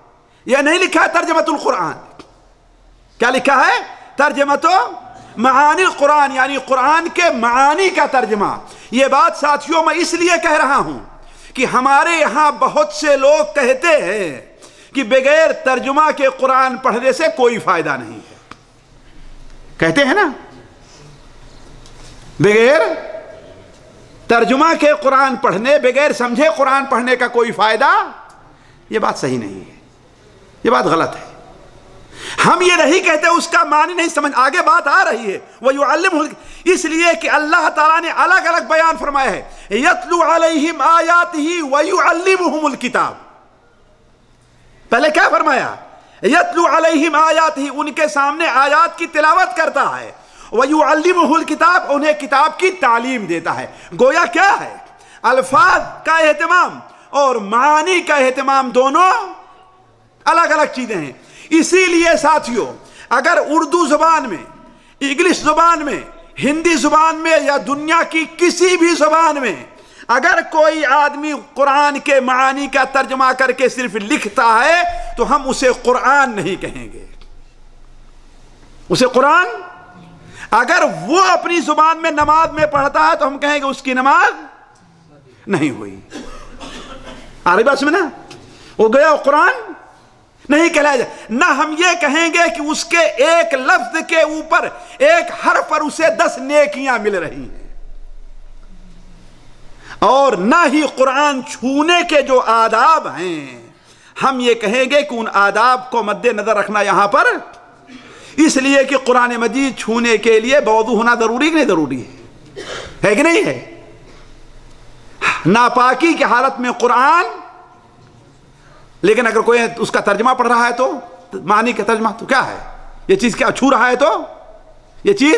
یہ نہیں لکھا ہے ترجمۃ القرآن، کیا لکھا ہے؟ ترجمۃ معانی القرآن، یعنی قرآن کے معانی کا ترجمہ۔ یہ بات ساتھیوں میں اس لیے کہہ رہا ہوں کہ ہمارے یہاں بہت سے لوگ کہتے ہیں کہ بغیر ترجمہ کے قرآن پڑھنے سے کوئی فائدہ نہیں ہے، کہتے ہیں نا بغیر ترجمہ کے قرآن پڑھنے، بغیر سمجھے قرآن پڑھنے کا کوئی فائدہ، یہ بات صحیح نہیں ہے، یہ بات غلط ہے۔ ہم یہ نہیں کہتے اس کا معنی نہیں سمجھ، آگے بات آ رہی ہے وَيُعَلِّمُهُ، اس لیے کہ اللہ تعالیٰ نے الگ الگ بیان فرمایا ہے يَتْلُو عَلَيْهِمْ آيَاتِهِ وَيُعَلِّمُهُمُ الْكِتَابِ، پہلے کیا فرمایا؟ يَتْلُو عَلَيْهِمْ آيَاتِهِ، ان کے سامنے آیات کی تلاوت کرتا ہے، وَيُعَلِّمُهُ الْكِتَابِ، انہیں کتاب کی تعلیم دیتا ہے۔ گویا کیا ہے؟ الفاظ کا اہتمام اور معانی کا اہتمام دونوں الگ الگ چیزیں ہیں۔ اسی لیے ساتھیوں اگر اردو زبان میں، انگلش زبان میں، ہندی زبان میں یا دنیا کی کسی بھی زبان میں اگر کوئی آدمی قرآن کے معانی کا ترجمہ کر کے صرف لکھتا ہے تو ہم اسے قرآن نہیں کہیں گے، اسے قرآن، اگر وہ اپنی زبان میں نماز میں پڑھتا ہے تو ہم کہیں گے اس کی نماز نہیں ہوئی۔ آ رہی بات سمجھنا؟ وہ گیا قرآن نہیں کہلایا جائے، نہ ہم یہ کہیں گے کہ اس کے ایک لفظ کے اوپر، ایک حرف پر اسے 10 نیکیاں مل رہی ہیں، اور نہ ہی قرآن چھونے کے جو آداب ہیں ہم یہ کہیں گے کہ ان آداب کو مد نظر رکھنا یہاں پر، اس لیے کہ قرآن مجید چھونے کے لیے بوضو ہونا ضروری کہ نہیں ضروری ہے کہ نہیں ہے؟ ناپاکی کی حالت میں قرآن، لیکن اگر کوئی اس کا ترجمہ پڑھ رہا ہے تو معنی کا ترجمہ تو کیا ہے؟ یہ چیز کیا چھو رہا ہے تو یہ چیز،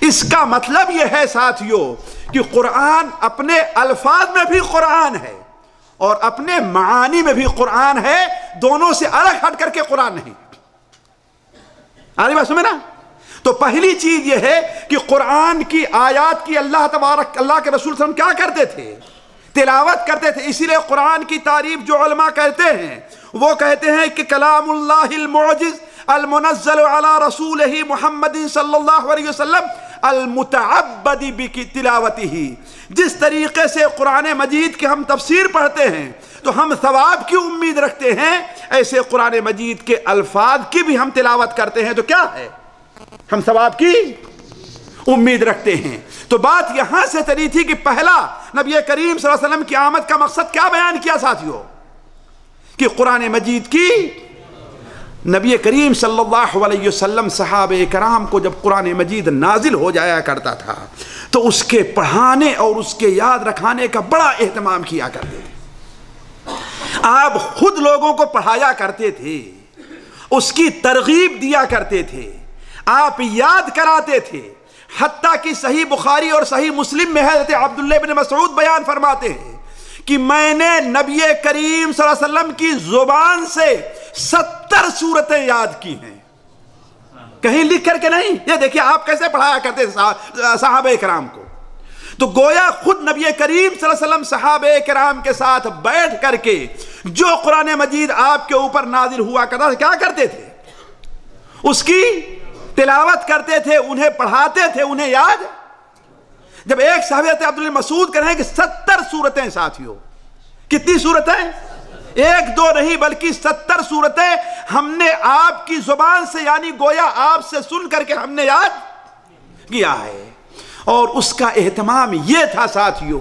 اس کا مطلب یہ ہے ساتھیوں کہ قرآن اپنے الفاظ میں بھی قرآن ہے اور اپنے معانی میں بھی قرآن ہے، دونوں سے الگ ہٹ کر کے قرآن نہیں۔ آ رہی بات سمجھنا؟ تو پہلی چیز یہ ہے کہ قرآن کی آیات کی اللہ تبارک، اللہ کے رسول صلی اللہ علیہ وسلم کیا کرتے تھے؟ تلاوت کرتے تھے۔ اسی لیے قرآن کی تعریف جو علماء کہتے ہیں وہ کہتے ہیں کہ کلام اللہ المعجز المنزل علی رسولہ محمد صلی اللہ علیہ وسلم المتعبد بتلاوتہ، جس طریقے سے قرآن مجید کی ہم تفسیر پڑھتے ہیں تو ہم ثواب کی امید رکھتے ہیں، ایسے قرآن مجید کے الفاظ کی بھی ہم تلاوت کرتے ہیں تو کیا ہے؟ ہم ثواب کی امید رکھتے ہیں۔ تو بات یہاں سے چلی تھی کہ پہلا نبی کریم صلی اللہ علیہ وسلم کی آمد کا مقصد کیا بیان کیا ساتھیوں؟ کہ قرآن مجید کی، نبی کریم صلی اللہ علیہ وسلم صحابہ کرام کو جب قرآن مجید نازل ہو جایا کرتا تھا تو اس کے پڑھانے اور اس کے یاد رکھانے کا بڑا اہتمام کیا کرتے تھے۔ آپ خود لوگوں کو پڑھایا کرتے تھے، اس کی ترغیب دیا کرتے تھے، آپ یاد کراتے تھے، حتیٰ کہ صحیح بخاری اور صحیح مسلم میں حضرت عبداللہ بن مسعود بیان فرماتے ہیں کہ میں نے نبی کریم صلی اللہ علیہ وسلم کی زبان سے 70 سورتیں یاد کی ہیں، کہیں لکھ کر کے نہیں۔ یہ دیکھیں آپ کیسے پڑھایا کرتے صحابہ کرام کو۔ تو گویا خود نبی کریم صلی اللہ علیہ وسلم صحابہ کرام کے ساتھ بیٹھ کر کے جو قرآن مجید آپ کے اوپر نازل ہوا کرتا تھا کیا کرتے تھے؟ اس کی تلاوت کرتے تھے، انہیں پڑھاتے تھے، انہیں یاد۔ جب ایک صحابی عبداللہ مسعود کہہ رہے ہیں کہ 70 سورتیں ساتھیوں، کتنی سورتیں؟ ایک دو نہیں بلکہ 70 سورتیں ہم نے آپ کی زبان سے، یعنی گویا آپ سے سن کر کے ہم نے یاد کیا ہے۔ اور اس کا اہتمام یہ تھا ساتھیوں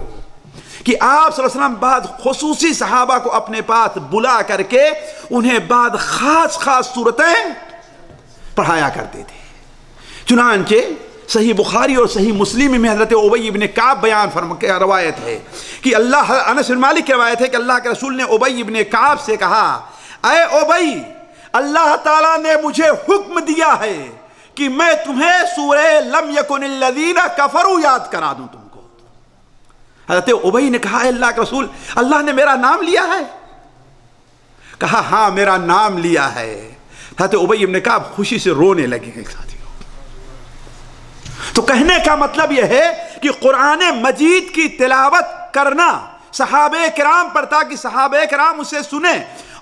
کہ آپ صلی اللہ علیہ وسلم بعض خصوصی صحابہ کو اپنے پاس بلا کر کے انہیں بعض خاص صورتیں پڑھایا کرتے تھے. چنانچہ صحیح بخاری اور صحیح مسلم میں حضرت ابی بن کعب بیان روایت ہے کہ انس بن مالک کی روایت ہے کہ اللہ کے رسول نے ابی بن کعب سے کہا، اے ابی، اللہ تعالیٰ نے مجھے حکم دیا ہے کہ میں تمہیں سورہ لم یکن الذین کفروا یاد کرا دوں تم کو. حضرت ابی نے کہا، اے اللہ کے رسول، اللہ نے میرا نام لیا ہے؟ کہا ہاں میرا نام لیا ہے. حضرت ابی بن کعب خوشی سے رونے لگے ایک ساتھیوں. تو کہنے کا مطلب یہ ہے کہ قرآن مجید کی تلاوت کرنا صحابہ کرام پر، تاکہ صحابہ کرام اسے سنیں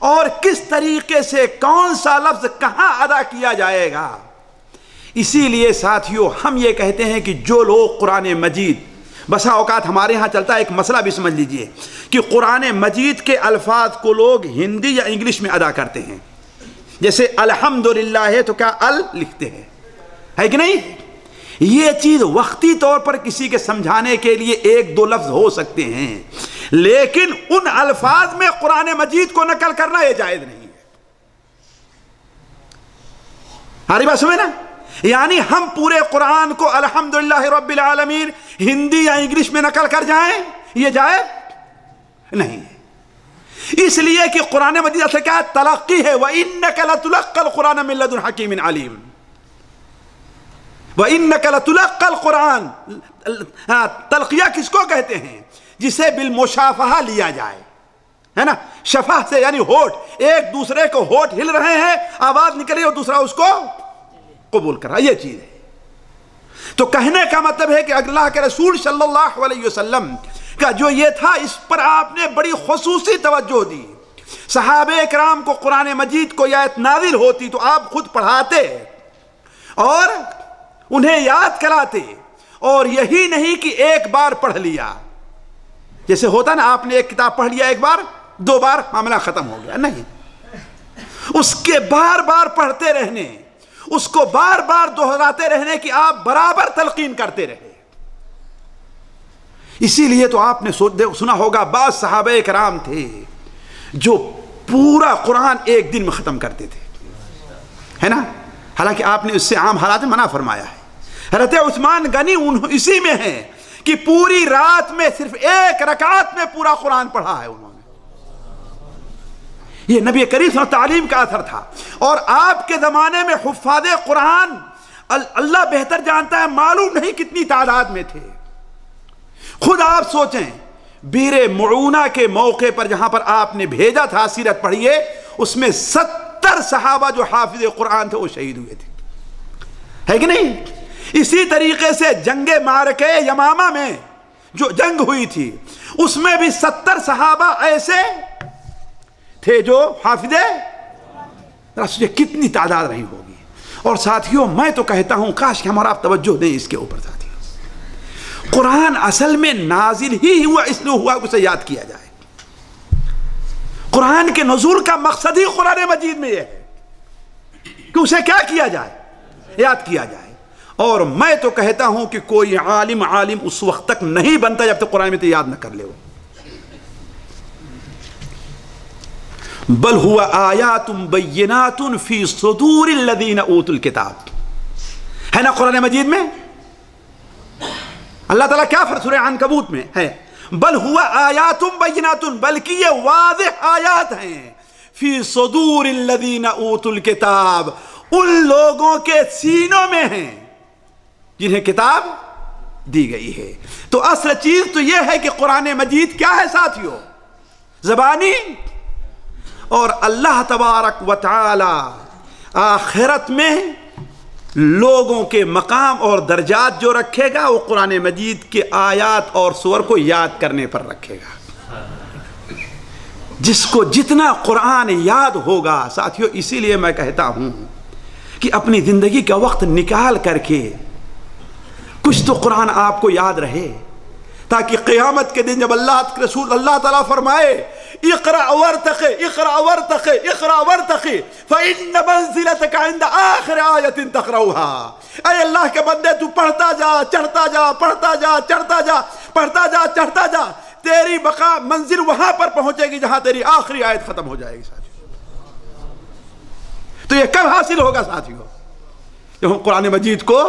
اور کس طریقے سے کون سا لفظ کہاں ادا کیا جائے گا. اسی لیے ساتھیوں ہم یہ کہتے ہیں کہ جو لوگ قرآن مجید، بسا اوقات ہمارے ہاں چلتا ہے ایک مسئلہ بھی سمجھ لیجئے کہ قرآن مجید کے الفاظ کو لوگ ہندی یا انگلش میں ادا کرتے ہیں. جیسے الحمدللہ ہے تو کیا ال لکھتے ہیں، ہے کہ نہیں؟ یہ چیز وقتی طور پر کسی کے سمجھانے کے لیے ایک دو لفظ ہو سکتے ہیں، لیکن ان الفاظ میں قرآن مجید کو نقل کرنا یہ جائز نہیں ہے. ہماری بات سمجھے نا؟ یعنی ہم پورے قرآن کو الحمدللہ رب العالمین ہندی یا انگلش میں نقل کر جائیں، یہ جائز نہیں ہے. اس لیے کہ قرآن مجید سے کیا تلقی ہے، وَإِنَّكَ لَتُلَقَّى الْقُرْآنَ مِن لَدُنْ حَكِيمٍ عَلِيمٍ. وَإِنَّكَ لَتُلَقَّى الْقُرْآنَ، تلقیہ کس کو کہتے ہیں؟ جسے بالمشافہہ لیا جائے، ہے نا؟ شفاہ سے یعنی ہونٹ، ایک دوسرے کو ہونٹ ہل رہے ہیں، آواز نکل رہی ہے اور دوسرا اس کو قبول کر رہا ہے، یہ چیز ہے. تو کہنے کا مطلب ہے کہ اللہ کے رسول صلی اللہ علیہ وسلم کا جو یہ تھا، اس پر آپ نے بڑی خصوصی توجہ دی. صحابہ کرام کو قرآن مجید کو آیت نازل ہوتی تو آپ خود پڑھاتے اور انہیں یاد کراتے، اور یہی نہیں کہ ایک بار پڑھ لیا، جیسے ہوتا نا آپ نے ایک کتاب پڑھ لیا ایک بار دو بار معاملہ ختم ہو گیا، نہیں. اس کے بار بار پڑھتے رہنے، اس کو بار بار دہراتے رہنے کی آپ برابر تلقین کرتے رہے. اسی لیے تو آپ نے سنا ہوگا بعض صحابہ کرام تھے جو پورا قرآن ایک دن میں ختم کرتے تھے، ہے نا؟ حالانکہ آپ نے اس سے عام حالات میں منع فرمایا ہے. حضرت عثمان غنی اسی میں ہیں کہ پوری رات میں صرف ایک رکعت میں پورا قرآن پڑھا ہے انہوں نے. یہ نبی کریم صلی اللہ علیہ وسلم تعلیم کا اثر تھا. اور آپ کے زمانے میں حفاظ قرآن اللہ بہتر جانتا ہے معلوم نہیں کتنی تعداد میں تھے. خود آپ سوچیں بیر معونہ کے موقع پر جہاں پر آپ نے بھیجا تھا، سیرت پڑھیے، اس میں 70 صحابہ جو حافظ قرآن تھے وہ شہید ہوئے تھے، ہے کہ نہیں؟ اسی طریقے سے جنگ معرکہ یمامہ میں جو جنگ ہوئی تھی اس میں بھی 70 صحابہ ایسے تھے جو حافظ، سوچے کتنی تعداد رہی ہوگی. اور ساتھیوں میں تو کہتا ہوں کاش کہ ہمارا توجہ دیں اس کے اوپر. ساتھیوں قرآن اصل میں نازل ہی ہوا اس لیے ہوا کہ اسے یاد کیا جائے. قرآن کے نزول کا مقصد ہی قرآن مجید میں یہ ہے کہ اسے کیا کیا جائے، یاد کیا جائے. اور میں تو کہتا ہوں کہ کوئی عالم اس وقت تک نہیں بنتا جب تک قرآن میں یاد نہ کر لے. وہ بل ہوا آیات بینات فی صدور الذین اوتوا الکتاب، ہے نا قرآن مجید میں؟ اللہ تعالیٰ کیا سورہ عنکبوت میں ہے؟ بل ہوا آیات بینات، بلکہ یہ واضح آیات ہیں، فی صدور الذین اوتوا الکتاب، ان لوگوں کے سینوں میں ہیں جنہیں کتاب دی گئی ہے. تو اصل چیز تو یہ ہے کہ قرآن مجید کیا ہے ساتھیوں؟ زبانی. اور اللہ تبارک و تعالی آخرت میں لوگوں کے مقام اور درجات جو رکھے گا وہ قرآن مجید کے آیات اور سور کو یاد کرنے پر رکھے گا. جس کو جتنا قرآن یاد ہوگا ساتھیوں، اسی لیے میں کہتا ہوں کہ اپنی زندگی کا وقت نکال کر کے کچھ تو قرآن آپ کو یاد رہے، تاکہ قیامت کے دن جب اللہ تعالیٰ فرمائے اقرأ ورتقِ اقرأ ورتقِ اقرأ ورتقِ فإن منزلتك عند آخر آیت تقرأها، اے اللہ کے بندے تو پڑھتا جا چڑھتا جا، پڑھتا جا چڑھتا جا، پڑھتا جا چڑھتا جا، تیری بقا منزل وہاں پر پہنچے گی جہاں تیری آخری آیت ختم ہو جائے گی ساتھیو۔ تو یہ کب حاصل ہوگا ساتھیو؟ جب ہم قرآن مجید کو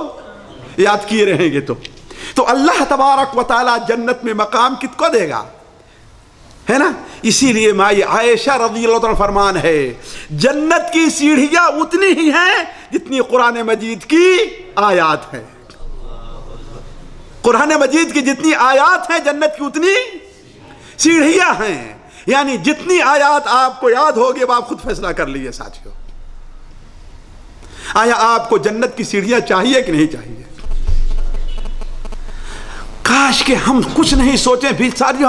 یاد کیے رہیں گے تو اللہ تبارک و تعالی جنت میں مقام کت کو دے گا، ہے نا؟ اسی لیے مائی عائشہ رضی اللہ عنہ فرمان ہے جنت کی سیڑھیاں اتنی ہی ہیں جتنی قرآن مجید کی آیات ہیں۔ قرآن مجید کی جتنی آیات ہیں جنت کی اتنی سیڑھیاں ہیں، یعنی جتنی آیات آپ کو یاد ہوگی اب آپ خود فیصلہ کر لیجئے ساتھیو، آیا آپ کو جنت کی سیڑھیاں چاہیے کہ نہیں چاہیے؟ کاش کہ ہم کچھ نہیں سوچیں بھی ساتھیو،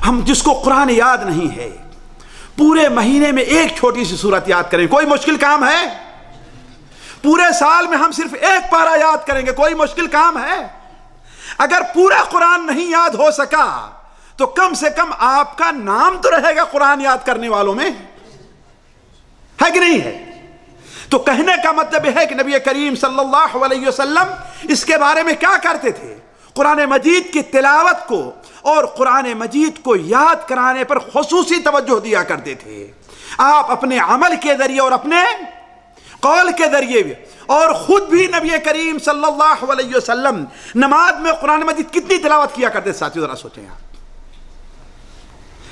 ہم جس کو قرآن یاد نہیں ہے پورے مہینے میں ایک چھوٹی سی سورت یاد کریں، کوئی مشکل کام ہے؟ پورے سال میں ہم صرف ایک پارہ یاد کریں گے، کوئی مشکل کام ہے؟ اگر پورا قرآن نہیں یاد ہو سکا تو کم سے کم آپ کا نام تو رہے گا قرآن یاد کرنے والوں میں، ہے کہ نہیں ہے؟ تو کہنے کا مطلب ہے کہ نبی کریم صلی اللہ علیہ وسلم اس کے بارے میں کیا کرتے تھے؟ قرآن مجید کی تلاوت کو اور قرآن مجید کو یاد کرانے پر خصوصی توجہ دیا کرتے تھے۔ آپ اپنے عمل کے ذریعے اور اپنے قول کے ذریعے بھی، اور خود بھی نبی کریم صلی اللہ علیہ وسلم نماز میں قرآن مجید کتنی تلاوت کیا کرتے ساتھیو، ذرا سوچیں آپ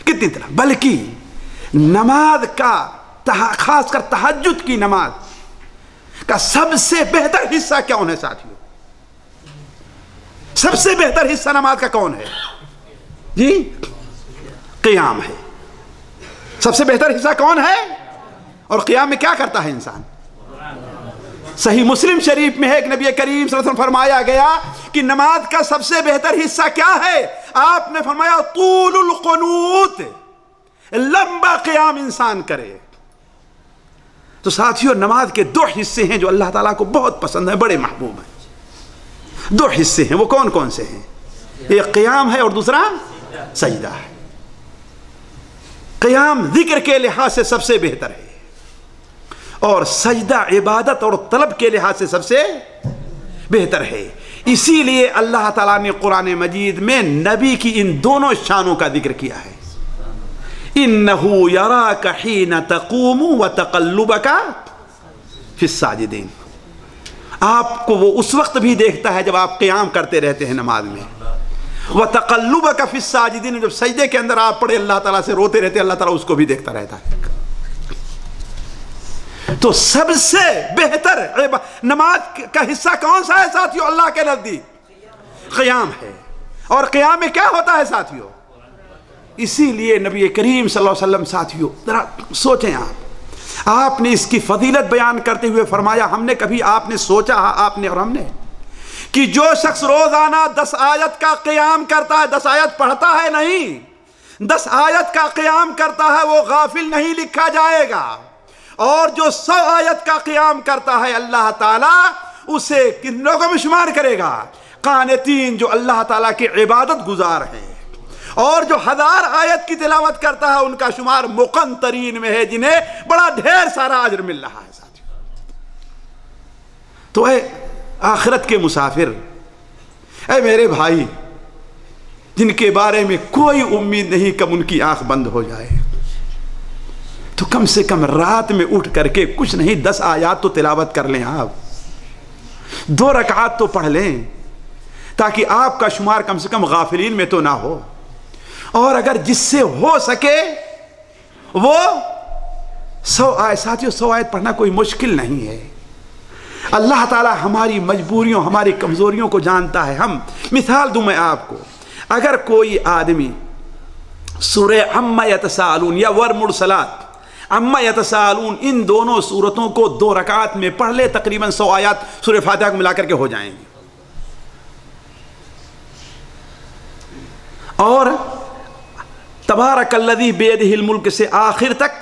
کتنی تلاوت، بلکہ نماز کا خاص کر تہجد کی نماز کا سب سے بہتر حصہ کون ہے ساتھیو؟ سب سے بہتر حصہ نماز کا کون ہے جی؟ قیام ہے۔ سب سے بہتر حصہ کون ہے؟ اور قیام میں کیا کرتا ہے انسان؟ صحیح مسلم شریف میں ہے کہ نبی کریم صلی اللہ علیہ وسلم فرمایا گیا کہ نماز کا سب سے بہتر حصہ کیا ہے؟ آپ نے فرمایا طول القنوت، لمبا قیام انسان کرے۔ تو ساتھیو نماز کے دو حصے ہیں جو اللہ تعالیٰ کو بہت پسند ہیں، بڑے محبوب ہیں۔ دو حصے ہیں، وہ کون کون سے ہیں؟ ایک قیام ہے اور دوسرا سجدہ ہے۔ قیام ذکر کے لحاظ سے سب سے بہتر ہے اور سجدہ عبادت اور طلب کے لحاظ سے سب سے بہتر ہے۔ اسی لیے اللہ تعالیٰ نے قرآن مجید میں نبی کی ان دونوں شانوں کا ذکر کیا ہے۔ اِنَّهُ يَرَاكَ حِينَ تَقُومُ وَتَقَلُّبَكَ فِي السَّاجِدِينَ، آپ کو وہ اس وقت بھی دیکھتا ہے جب آپ قیام کرتے رہتے ہیں نماز میں، وَتَقَلُّبَكَ فِي السَّاجِدِينَ، جب سجدے کے اندر آپ پڑے اللہ تعالیٰ سے روتے رہتے ہیں اللہ تعالیٰ اس کو بھی دیکھتا رہتا ہے۔ تو سب سے بہتر نماز کا حصہ کون سا ہے ساتھیو اللہ کے نزدیک؟ قیام ہے۔ اور قیام میں کیا ہوتا ہے ساتھیو؟ اسی لیے نبی کریم صلی اللہ علیہ وسلم ساتھیو ذرا سوچیں آپ نے اس کی فضیلت بیان کرتے ہوئے فرمایا، ہم نے کبھی آپ نے سوچا آپ نے اور ہم نے کہ جو شخص روزانہ 10 آیت کا قیام کرتا ہے، 10 آیت پڑھتا ہے نہیں، 10 آیت کا قیام کرتا ہے وہ غافل نہیں لکھا جائے گا، اور جو 100 آیت کا قیام کرتا ہے اللہ تعالیٰ اسے کن لوگوں میں شمار کرے گا؟ قانتین، جو اللہ تعالیٰ کے عبادت گزار ہیں، اور جو 1000 آیت کی تلاوت کرتا ہے ان کا شمار مقنطرین میں ہے جنہیں بڑا ڈھیر سارا اجر مل رہا ہے ساتھیو۔ تو اے آخرت کے مسافر، اے میرے بھائی جن کے بارے میں کوئی امید نہیں کب ان کی آنکھ بند ہو جائے، تو کم سے کم رات میں اٹھ کر کے کچھ نہیں 10 آیات تو تلاوت کر لیں، آپ 2 رکعات تو پڑھ لیں تاکہ آپ کا شمار کم سے کم غافلین میں تو نہ ہو۔ اور اگر جس سے ہو سکے وہ 100 آیت، ساتھیو 100 آیت پڑھنا کوئی مشکل نہیں ہے۔ اللہ تعالیٰ ہماری مجبوریوں ہماری کمزوریوں کو جانتا ہے۔ ہم مثال دوں میں آپ کو، اگر کوئی آدمی سورہ عما یتساءلون یا والمرسلات، عما یتساءلون، ان دونوں سورتوں کو 2 رکعات میں پڑھ لے تقریباً 100 آیات سورہ فاتحہ کو ملا کر کے ہو جائیں گے۔ اور تبارک الذی بیدہ الملک سے آخر تک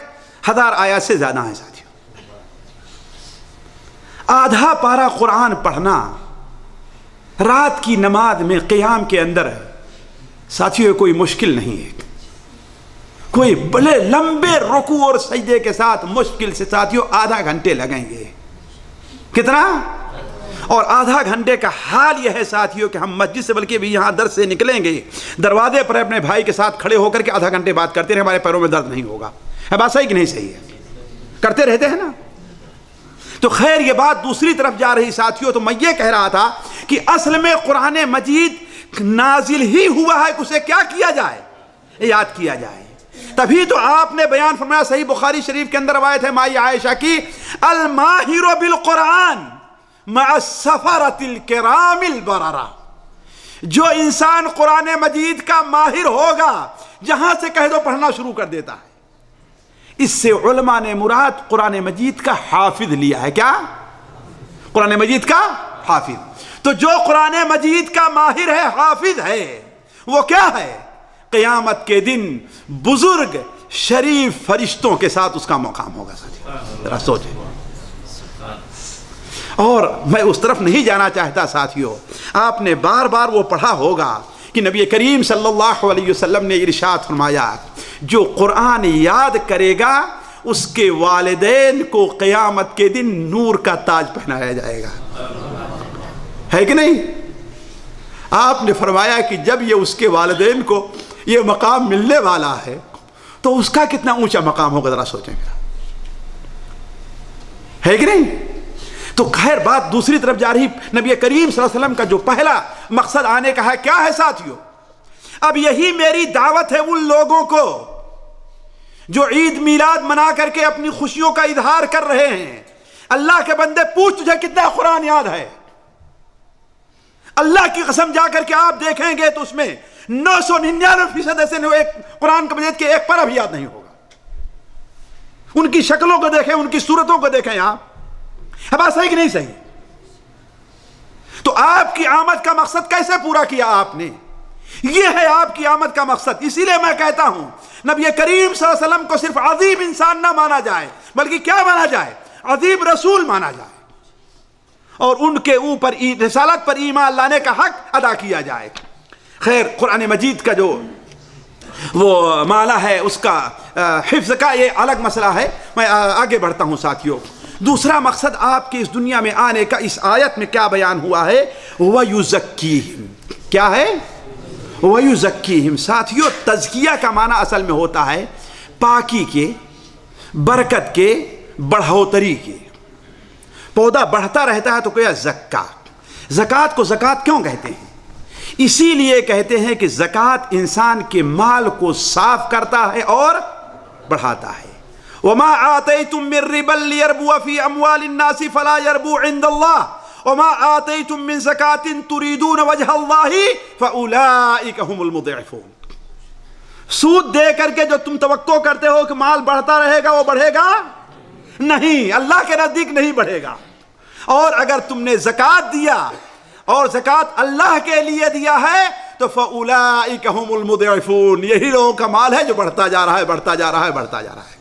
1000 آیات سے زیادہ ہیں ساتھیو۔ آدھا پارہ قرآن پڑھنا رات کی نماز میں قیام کے اندر ساتھیو کوئی مشکل نہیں ہے، کوئی بڑے لمبے رکوع اور سجدے کے ساتھ مشکل سے ساتھیو آدھا گھنٹے لگیں گے، کتنا؟ اور آدھا گھنٹے کا حال یہ ہے ساتھیوں کہ ہم مسجد سے بلکہ بھی یہاں درس سے نکلیں گے دروازے پر اپنے بھائی کے ساتھ کھڑے ہو کر کے آدھا گھنٹے بات کرتے رہے، ہمارے پیروں میں درد نہیں ہوگا. ہے بات صحیح کہ نہیں صحیح ہے؟ کرتے رہتے ہیں نا. تو خیر یہ بات دوسری طرف جا رہی ساتھیوں. تو میں یہ کہہ رہا تھا کہ اصل میں قرآن مجید نازل ہی ہوا ہے کہ اسے کیا کیا جائے؟ یاد کیا جائے. تبھی تو آپ نے بیان فرمایا، صحیح بخاری شریف کے اندر روایت ہے مائی عائشہ کی، الماہر بالقرآن مع السفرۃ الکرام البررہ. جو انسان قرآن مجید کا ماہر ہوگا جہاں سے کہہ دو پڑھنا شروع کر دیتا ہے. اس سے علماء نے مراد قرآن مجید کا حافظ لیا ہے. کیا؟ قرآن مجید کا حافظ. تو جو قرآن مجید کا ماہر ہے، حافظ ہے، وہ کیا ہے؟ قیامت کے دن بزرگ شریف فرشتوں کے ساتھ اس کا مقام ہوگا. ذرا سوچیں. اور میں اس طرف نہیں جانا چاہتا ساتھیوں. آپ نے بار بار وہ پڑھا ہوگا کہ نبی کریم صلی اللہ علیہ وسلم نے ارشاد فرمایا، جو قرآن یاد کرے گا اس کے والدین کو قیامت کے دن نور کا تاج پہنایا جائے گا. ہے کہ نہیں؟ آپ نے فرمایا کہ جب یہ اس کے والدین کو یہ مقام ملنے والا ہے تو اس کا کتنا اونچا مقام ہوگا. ذرا سوچیں گے. ہے کہ نہیں؟ تو خیر بات دوسری طرف جا رہی. نبی کریم صلی اللہ علیہ وسلم کا جو پہلا مقصد آنے کا ہے کیا ہے ساتھیوں؟ اب یہی میری دعوت ہے ان لوگوں کو جو عید میلاد منا کر کے اپنی خوشیوں کا اظہار کر رہے ہیں. اللہ کے بندے پوچھ تجھے کتنا قرآن یاد ہے؟ اللہ کی قسم جا کر کے آپ دیکھیں گے تو اس میں 999% ایسے نہیں، ایک قرآن کے مجید کے ایک پارہ بھی یاد نہیں ہوگا. ان کی شکلوں کو دیکھیں، ان کی صورتوں کو دیکھیں. آپ بات صحیح کہ نہیں صحیح؟ تو آپ کی آمد کا مقصد کیسے پورا کیا آپ نے؟ یہ ہے آپ کی آمد کا مقصد. اسی لیے میں کہتا ہوں نبی کریم صلی اللہ علیہ وسلم کو صرف عظیم انسان نہ مانا جائے، بلکہ کیا مانا جائے؟ عظیم رسول مانا جائے، اور ان کے اوپر رسالت پر ایمان لانے کا حق ادا کیا جائے. خیر قرآن مجید کا جو وہ معنی ہے اس کا حفظ کا یہ الگ مسئلہ ہے. میں آگے بڑھتا ہوں ساتھیوں. دوسرا مقصد آپ کے اس دنیا میں آنے کا اس آیت میں کیا بیان ہوا ہے؟ وَيُزَكِّيهِمْ. کیا ہے؟ وَيُزَكِّيهِمْ. ساتھیوں تزکیہ کا معنی اصل میں ہوتا ہے پاکی کے، برکت کے، بڑھوتری کے. پودا بڑھتا رہتا ہے تو کیا؟ زکات. زکات کو زکات کیوں کہتے ہیں؟ اسی لیے کہتے ہیں کہ زکات انسان کے مال کو صاف کرتا ہے اور بڑھاتا ہے. وما آتیتم من ربا لیربو فی اموال الناس فلا یربو عند اللہ وما آتیتم من زکاة تریدون وجہ اللہ فاولئک هم المضعفون. سود دے کر کے جو تم توقع کرتے ہو کہ مال بڑھتا رہے گا، وہ بڑھے گا نہیں، اللہ کے نزدیک نہیں بڑھے گا. اور اگر تم نے زکات دیا اور زکات اللہ کے لیے دیا ہے تو فَأُولَئِكَ هُمُ الْمُضْعِفُونَ. یہی لوگوں کا مال ہے جو بڑھتا جا رہا ہے، بڑھتا جا رہا ہے، بڑھتا جا رہا ہے.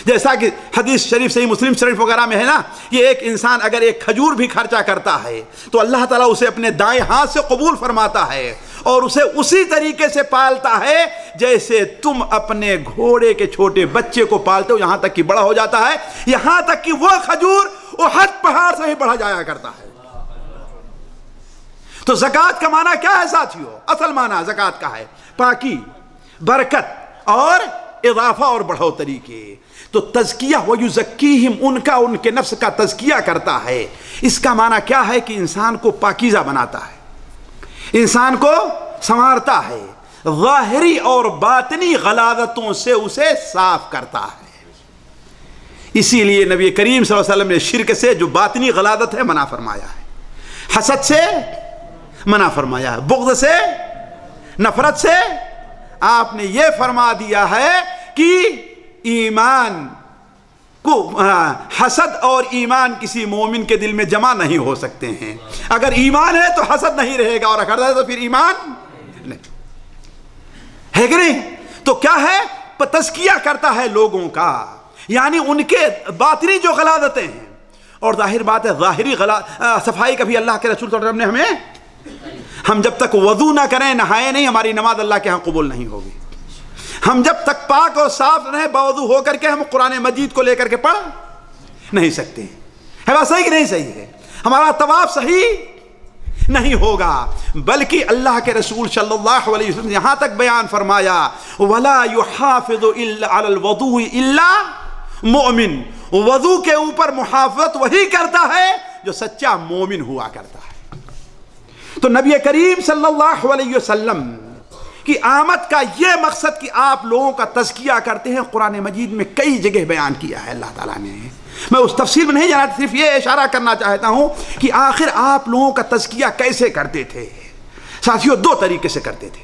جیسا کہ حدیث شریف صحیح مسلم شریف وغیرہ میں ہے نا، یہ ایک انسان اگر ایک کھجور بھی خرچہ کرتا ہے تو اللہ تعالیٰ اسے اپنے دائیں ہاتھ سے قبول فرماتا ہے اور اسے اسی طریقے سے پالتا ہے جیسے تم اپنے گھوڑے کے چھوٹے بچے کو پالتے ہو، یہاں تک کہ بڑا ہو جاتا ہے، یہاں تک کہ وہ کھجور احد پہاڑ سے ہی بڑھا جایا کرتا ہے. تو زکات کا معنی کیا ہے ساتھیوں؟ اصل معنی زکات کا ہے پاکی، برکت اور اضافہ اور بڑھوتری کے. تو تزکیہ وَيُزَكِّيهِمْ، ان کا ان کے نفس کا تزکیہ کرتا ہے. اس کا معنی کیا ہے کہ انسان کو پاکیزہ بناتا ہے، انسان کو سنوارتا ہے، ظاہری اور باطنی غلاظتوں سے اسے صاف کرتا ہے. اسی لیے نبی کریم صلی اللہ علیہ وسلم نے شرک سے جو باطنی غلاظت ہے منع فرمایا ہے، حسد سے منع فرمایا ہے، بغض سے، نفرت سے. آپ نے یہ فرما دیا ہے کہ ایمان کو حسد اور ایمان کسی مومن کے دل میں جمع نہیں ہو سکتے ہیں. اگر ایمان ہے تو حسد نہیں رہے گا، اور اگر ہے تو پھر ایمان نہیں ہے کہ نہیں. تو کیا ہے؟ تزکیہ کرتا ہے لوگوں کا، یعنی ان کے باطنی جو غلاظتیں ہیں. اور ظاہر بات ہے ظاہری صفائی کا بھی اللہ کے رسول صلی اللہ علیہ وسلم نے ہم جب تک وضو نہ کریں، نہائے نہیں، ہماری نماز اللہ کے ہاں قبول نہیں ہوگی. ہم جب تک پاک اور صاف رہیں باوضو ہو کر کے ہم قرآن مجید کو لے کر کے پڑھ نہیں سکتے. ہے بات صحیح کہ نہیں صحیح ہے؟ ہمارا طواف صحیح نہیں ہوگا، بلکہ اللہ کے رسول صلی اللہ علیہ وسلم نے یہاں تک بیان فرمایا وَلَا يُحَافِظُ إِلَّا عَلَى الْوَضُوءِ إِلَّا مُؤْمِن، وضو کے اوپر محافظت وہی کرتا ہے جو سچا مومن ہوا کرتا ہے۔ تو نبی کریم صلی اللہ علیہ وسلم کی آمد کا یہ مقصد کہ آپ لوگوں کا تزکیہ کرتے ہیں، قرآن مجید میں کئی جگہ بیان کیا ہے اللہ تعالیٰ نے۔ میں اس تفصیل میں نہیں جانا، صرف یہ اشارہ کرنا چاہتا ہوں کہ آخر آپ لوگوں کا تزکیہ کیسے کرتے تھے۔ ساتھیوں، دو طریقے سے کرتے تھے۔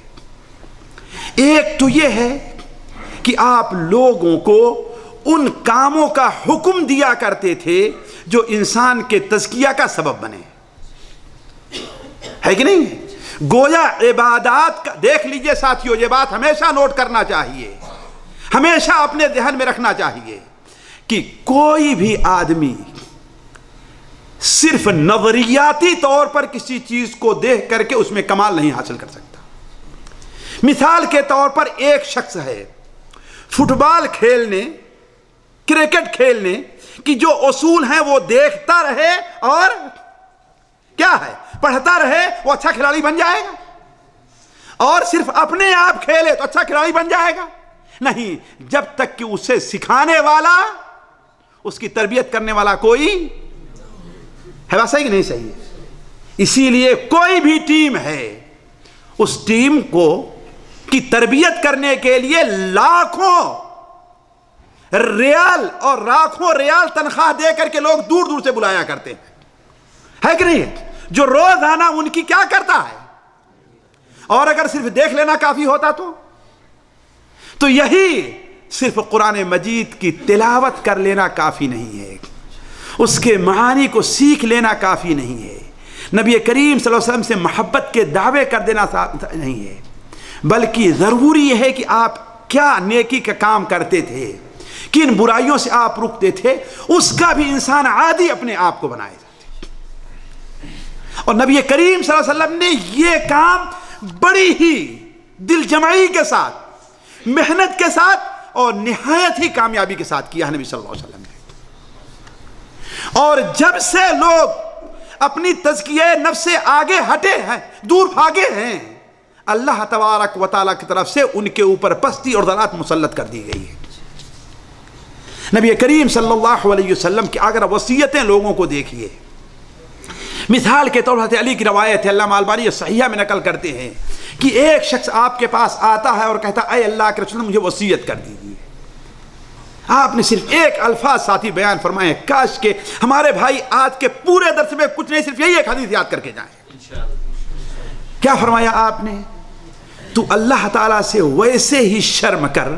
ایک تو یہ ہے کہ آپ لوگوں کو ان کاموں کا حکم دیا کرتے تھے جو انسان کے تزکیہ کا سبب بنے، ہے کہ نہیں؟ گویا عبادات کا، دیکھ لیجئے ساتھیوں، یہ بات ہمیشہ نوٹ کرنا چاہیے، ہمیشہ اپنے ذہن میں رکھنا چاہیے کہ کوئی بھی آدمی صرف نظریاتی طور پر کسی چیز کو دیکھ کر کے اس میں کمال نہیں حاصل کر سکتا۔ مثال کے طور پر ایک شخص ہے، فٹ بال کھیلنے، کرکٹ کھیلنے کی جو اصول ہیں وہ دیکھتا رہے اور کیا ہے، پڑھتا رہے، وہ اچھا کھلاڑی بن جائے گا؟ اور صرف اپنے آپ کھیلے تو اچھا کھلاڑی بن جائے گا؟ نہیں، جب تک کہ اسے سکھانے والا، اس کی تربیت کرنے والا کوئی ہے۔ بات صحیح کہ نہیں صحیح؟ اسی لیے کوئی بھی ٹیم ہے، اس ٹیم کو کی تربیت کرنے کے لیے لاکھوں ریال اور لاکھوں ریال تنخواہ دے کر کے لوگ دور دور سے بلایا کرتے ہیں، ہے کہ نہیں؟ جو روزانہ ان کی کیا کرتا ہے، اور اگر صرف دیکھ لینا کافی ہوتا تو یہی صرف قرآن مجید کی تلاوت کر لینا کافی نہیں ہے، اس کے معانی کو سیکھ لینا کافی نہیں ہے، نبی کریم صلی اللہ علیہ وسلم سے محبت کے دعوے کر دینا نہیں ہے، بلکہ ضروری یہ ہے کہ آپ کیا نیکی کا کام کرتے تھے، کن برائیوں سے آپ رکتے تھے، اس کا بھی انسان عادی اپنے آپ کو بنائے جاتے۔ اور نبی کریم صلی اللہ علیہ وسلم نے یہ کام بڑی ہی دل جمعی کے ساتھ، محنت کے ساتھ اور نہایت ہی کامیابی کے ساتھ کیا ہے نبی صلی اللہ علیہ وسلم نے۔ اور جب سے لوگ اپنی تزکیہ نفس سے آگے ہٹے ہیں، دور بھاگے ہیں، اللہ تبارک و تعالیٰ کی طرف سے ان کے اوپر پستی اور ذلات مسلط کر دی گئی ہے۔ نبی کریم صلی اللہ علیہ وسلم کی اگر وصیتیں لوگوں کو دیکھیے، مثال کے طور پر حضرت علی کی روایت ہے، علامہ البانی صحیحہ میں نقل کرتے ہیں کہ ایک شخص آپ کے پاس آتا ہے اور کہتا اے اللہ کے رسول مجھے وصیت کر دیجیے۔ آپ نے صرف ایک الفاظ ساتھی بیان فرمائے، کاش کہ ہمارے بھائی آج کے پورے درس میں کچھ نہیں، صرف یہی ایک حدیث یاد کر کے جائیں۔ کیا فرمایا آپ نے؟ تو اللہ تعالیٰ سے ویسے ہی شرم کر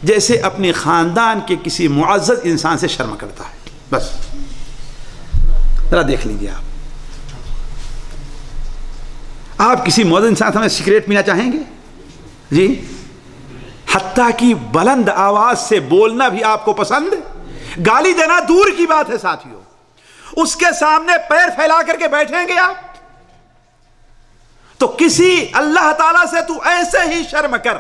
جیسے اپنے خاندان کے کسی معزز انسان سے شرم کرتا ہے۔ بس ذرا دیکھ لیجیے، آپ کسی معزز انسان سے سگریٹ پینا چاہیں گے؟ جی، حتیٰ کہ بلند آواز سے بولنا بھی آپ کو پسند؟ گالی دینا دور کی بات ہے ساتھیوں، اس کے سامنے پیر پھیلا کر کے بیٹھیں گے آپ؟ تو کسی اللہ تعالیٰ سے تو ایسے ہی شرم کر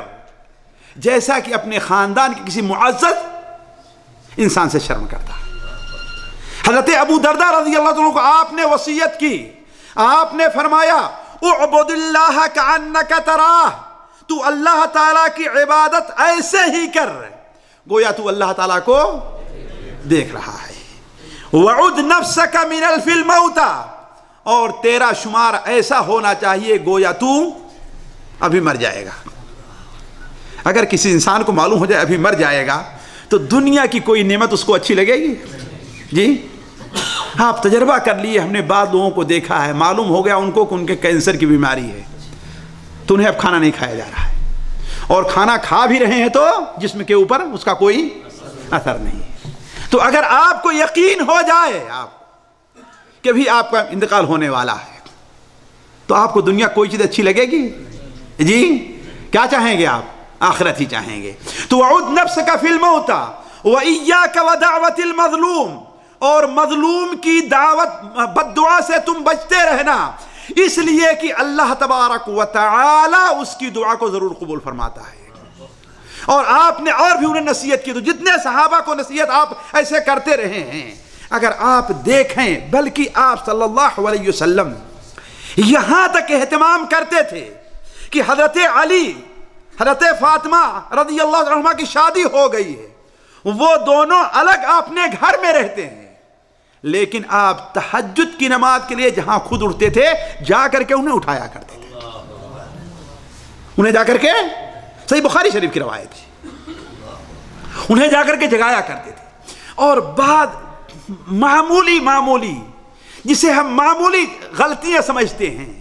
جیسا کہ اپنے خاندان کے کسی معزز انسان سے شرم کرتا ہے۔ حضرت ابو درداء رضی اللہ عنہ کو آپ نے وصیت کی، آپ نے فرمایا اعبد اللہ کأنک تراہ، تو اللہ تعالیٰ کی عبادت ایسے ہی کر گویا تو اللہ تعالیٰ کو دیکھ رہا ہے۔ وعد نفسک من الف الموتى، اور تیرا شمار ایسا ہونا چاہیے گویا تو ابھی مر جائے گا۔ اگر کسی انسان کو معلوم ہو جائے ابھی مر جائے گا تو دنیا کی کوئی نعمت اس کو اچھی لگے گی؟ جی، آپ تجربہ کر لیے، ہم نے بعض لوگوں کو دیکھا ہے، معلوم ہو گیا ان کو کہ ان کے کینسر کی بیماری ہے، تو انہیں اب کھانا نہیں کھایا جا رہا ہے، اور کھانا کھا بھی رہے ہیں تو جسم کے اوپر اس کا کوئی اثر نہیں ہے۔ تو اگر آپ کو یقین ہو جائے آپ کہ بھی آپ کا انتقال ہونے والا ہے تو آپ کو دنیا کوئی چیز اچھی لگے گی؟ جی، کیا چاہیں گے آپ؟ آخرت ہی چاہیں گے۔ تو وعد نفسک فی الموت وإیاک ودعوۃ المظلوم، اور مظلوم کی دعوت بد دعا سے تم بچتے رہنا، اس لیے کہ اللہ تبارک و تعالی اس کی دعا کو ضرور قبول فرماتا ہے۔ اور آپ نے اور بھی انہیں نصیحت کی، تو جتنے صحابہ کو نصیحت آپ ایسے کرتے رہے ہیں، اگر آپ دیکھیں بلکہ آپ صلی اللہ علیہ وسلم یہاں تک اہتمام کرتے تھے کہ حضرت علی حضرت فاطمہ رضی اللہ عنہما کی شادی ہو گئی ہے، وہ دونوں الگ اپنے گھر میں رہتے ہیں، لیکن آپ تہجد کی نماز کے لیے جہاں خود اٹھتے تھے جا کر کے انہیں اٹھایا کرتے تھے، انہیں جا کر کے، صحیح بخاری شریف کی روایت ہے، انہیں جا کر کے جگایا کرتے تھے۔ اور بعد معمولی جسے ہم معمولی غلطیاں سمجھتے ہیں،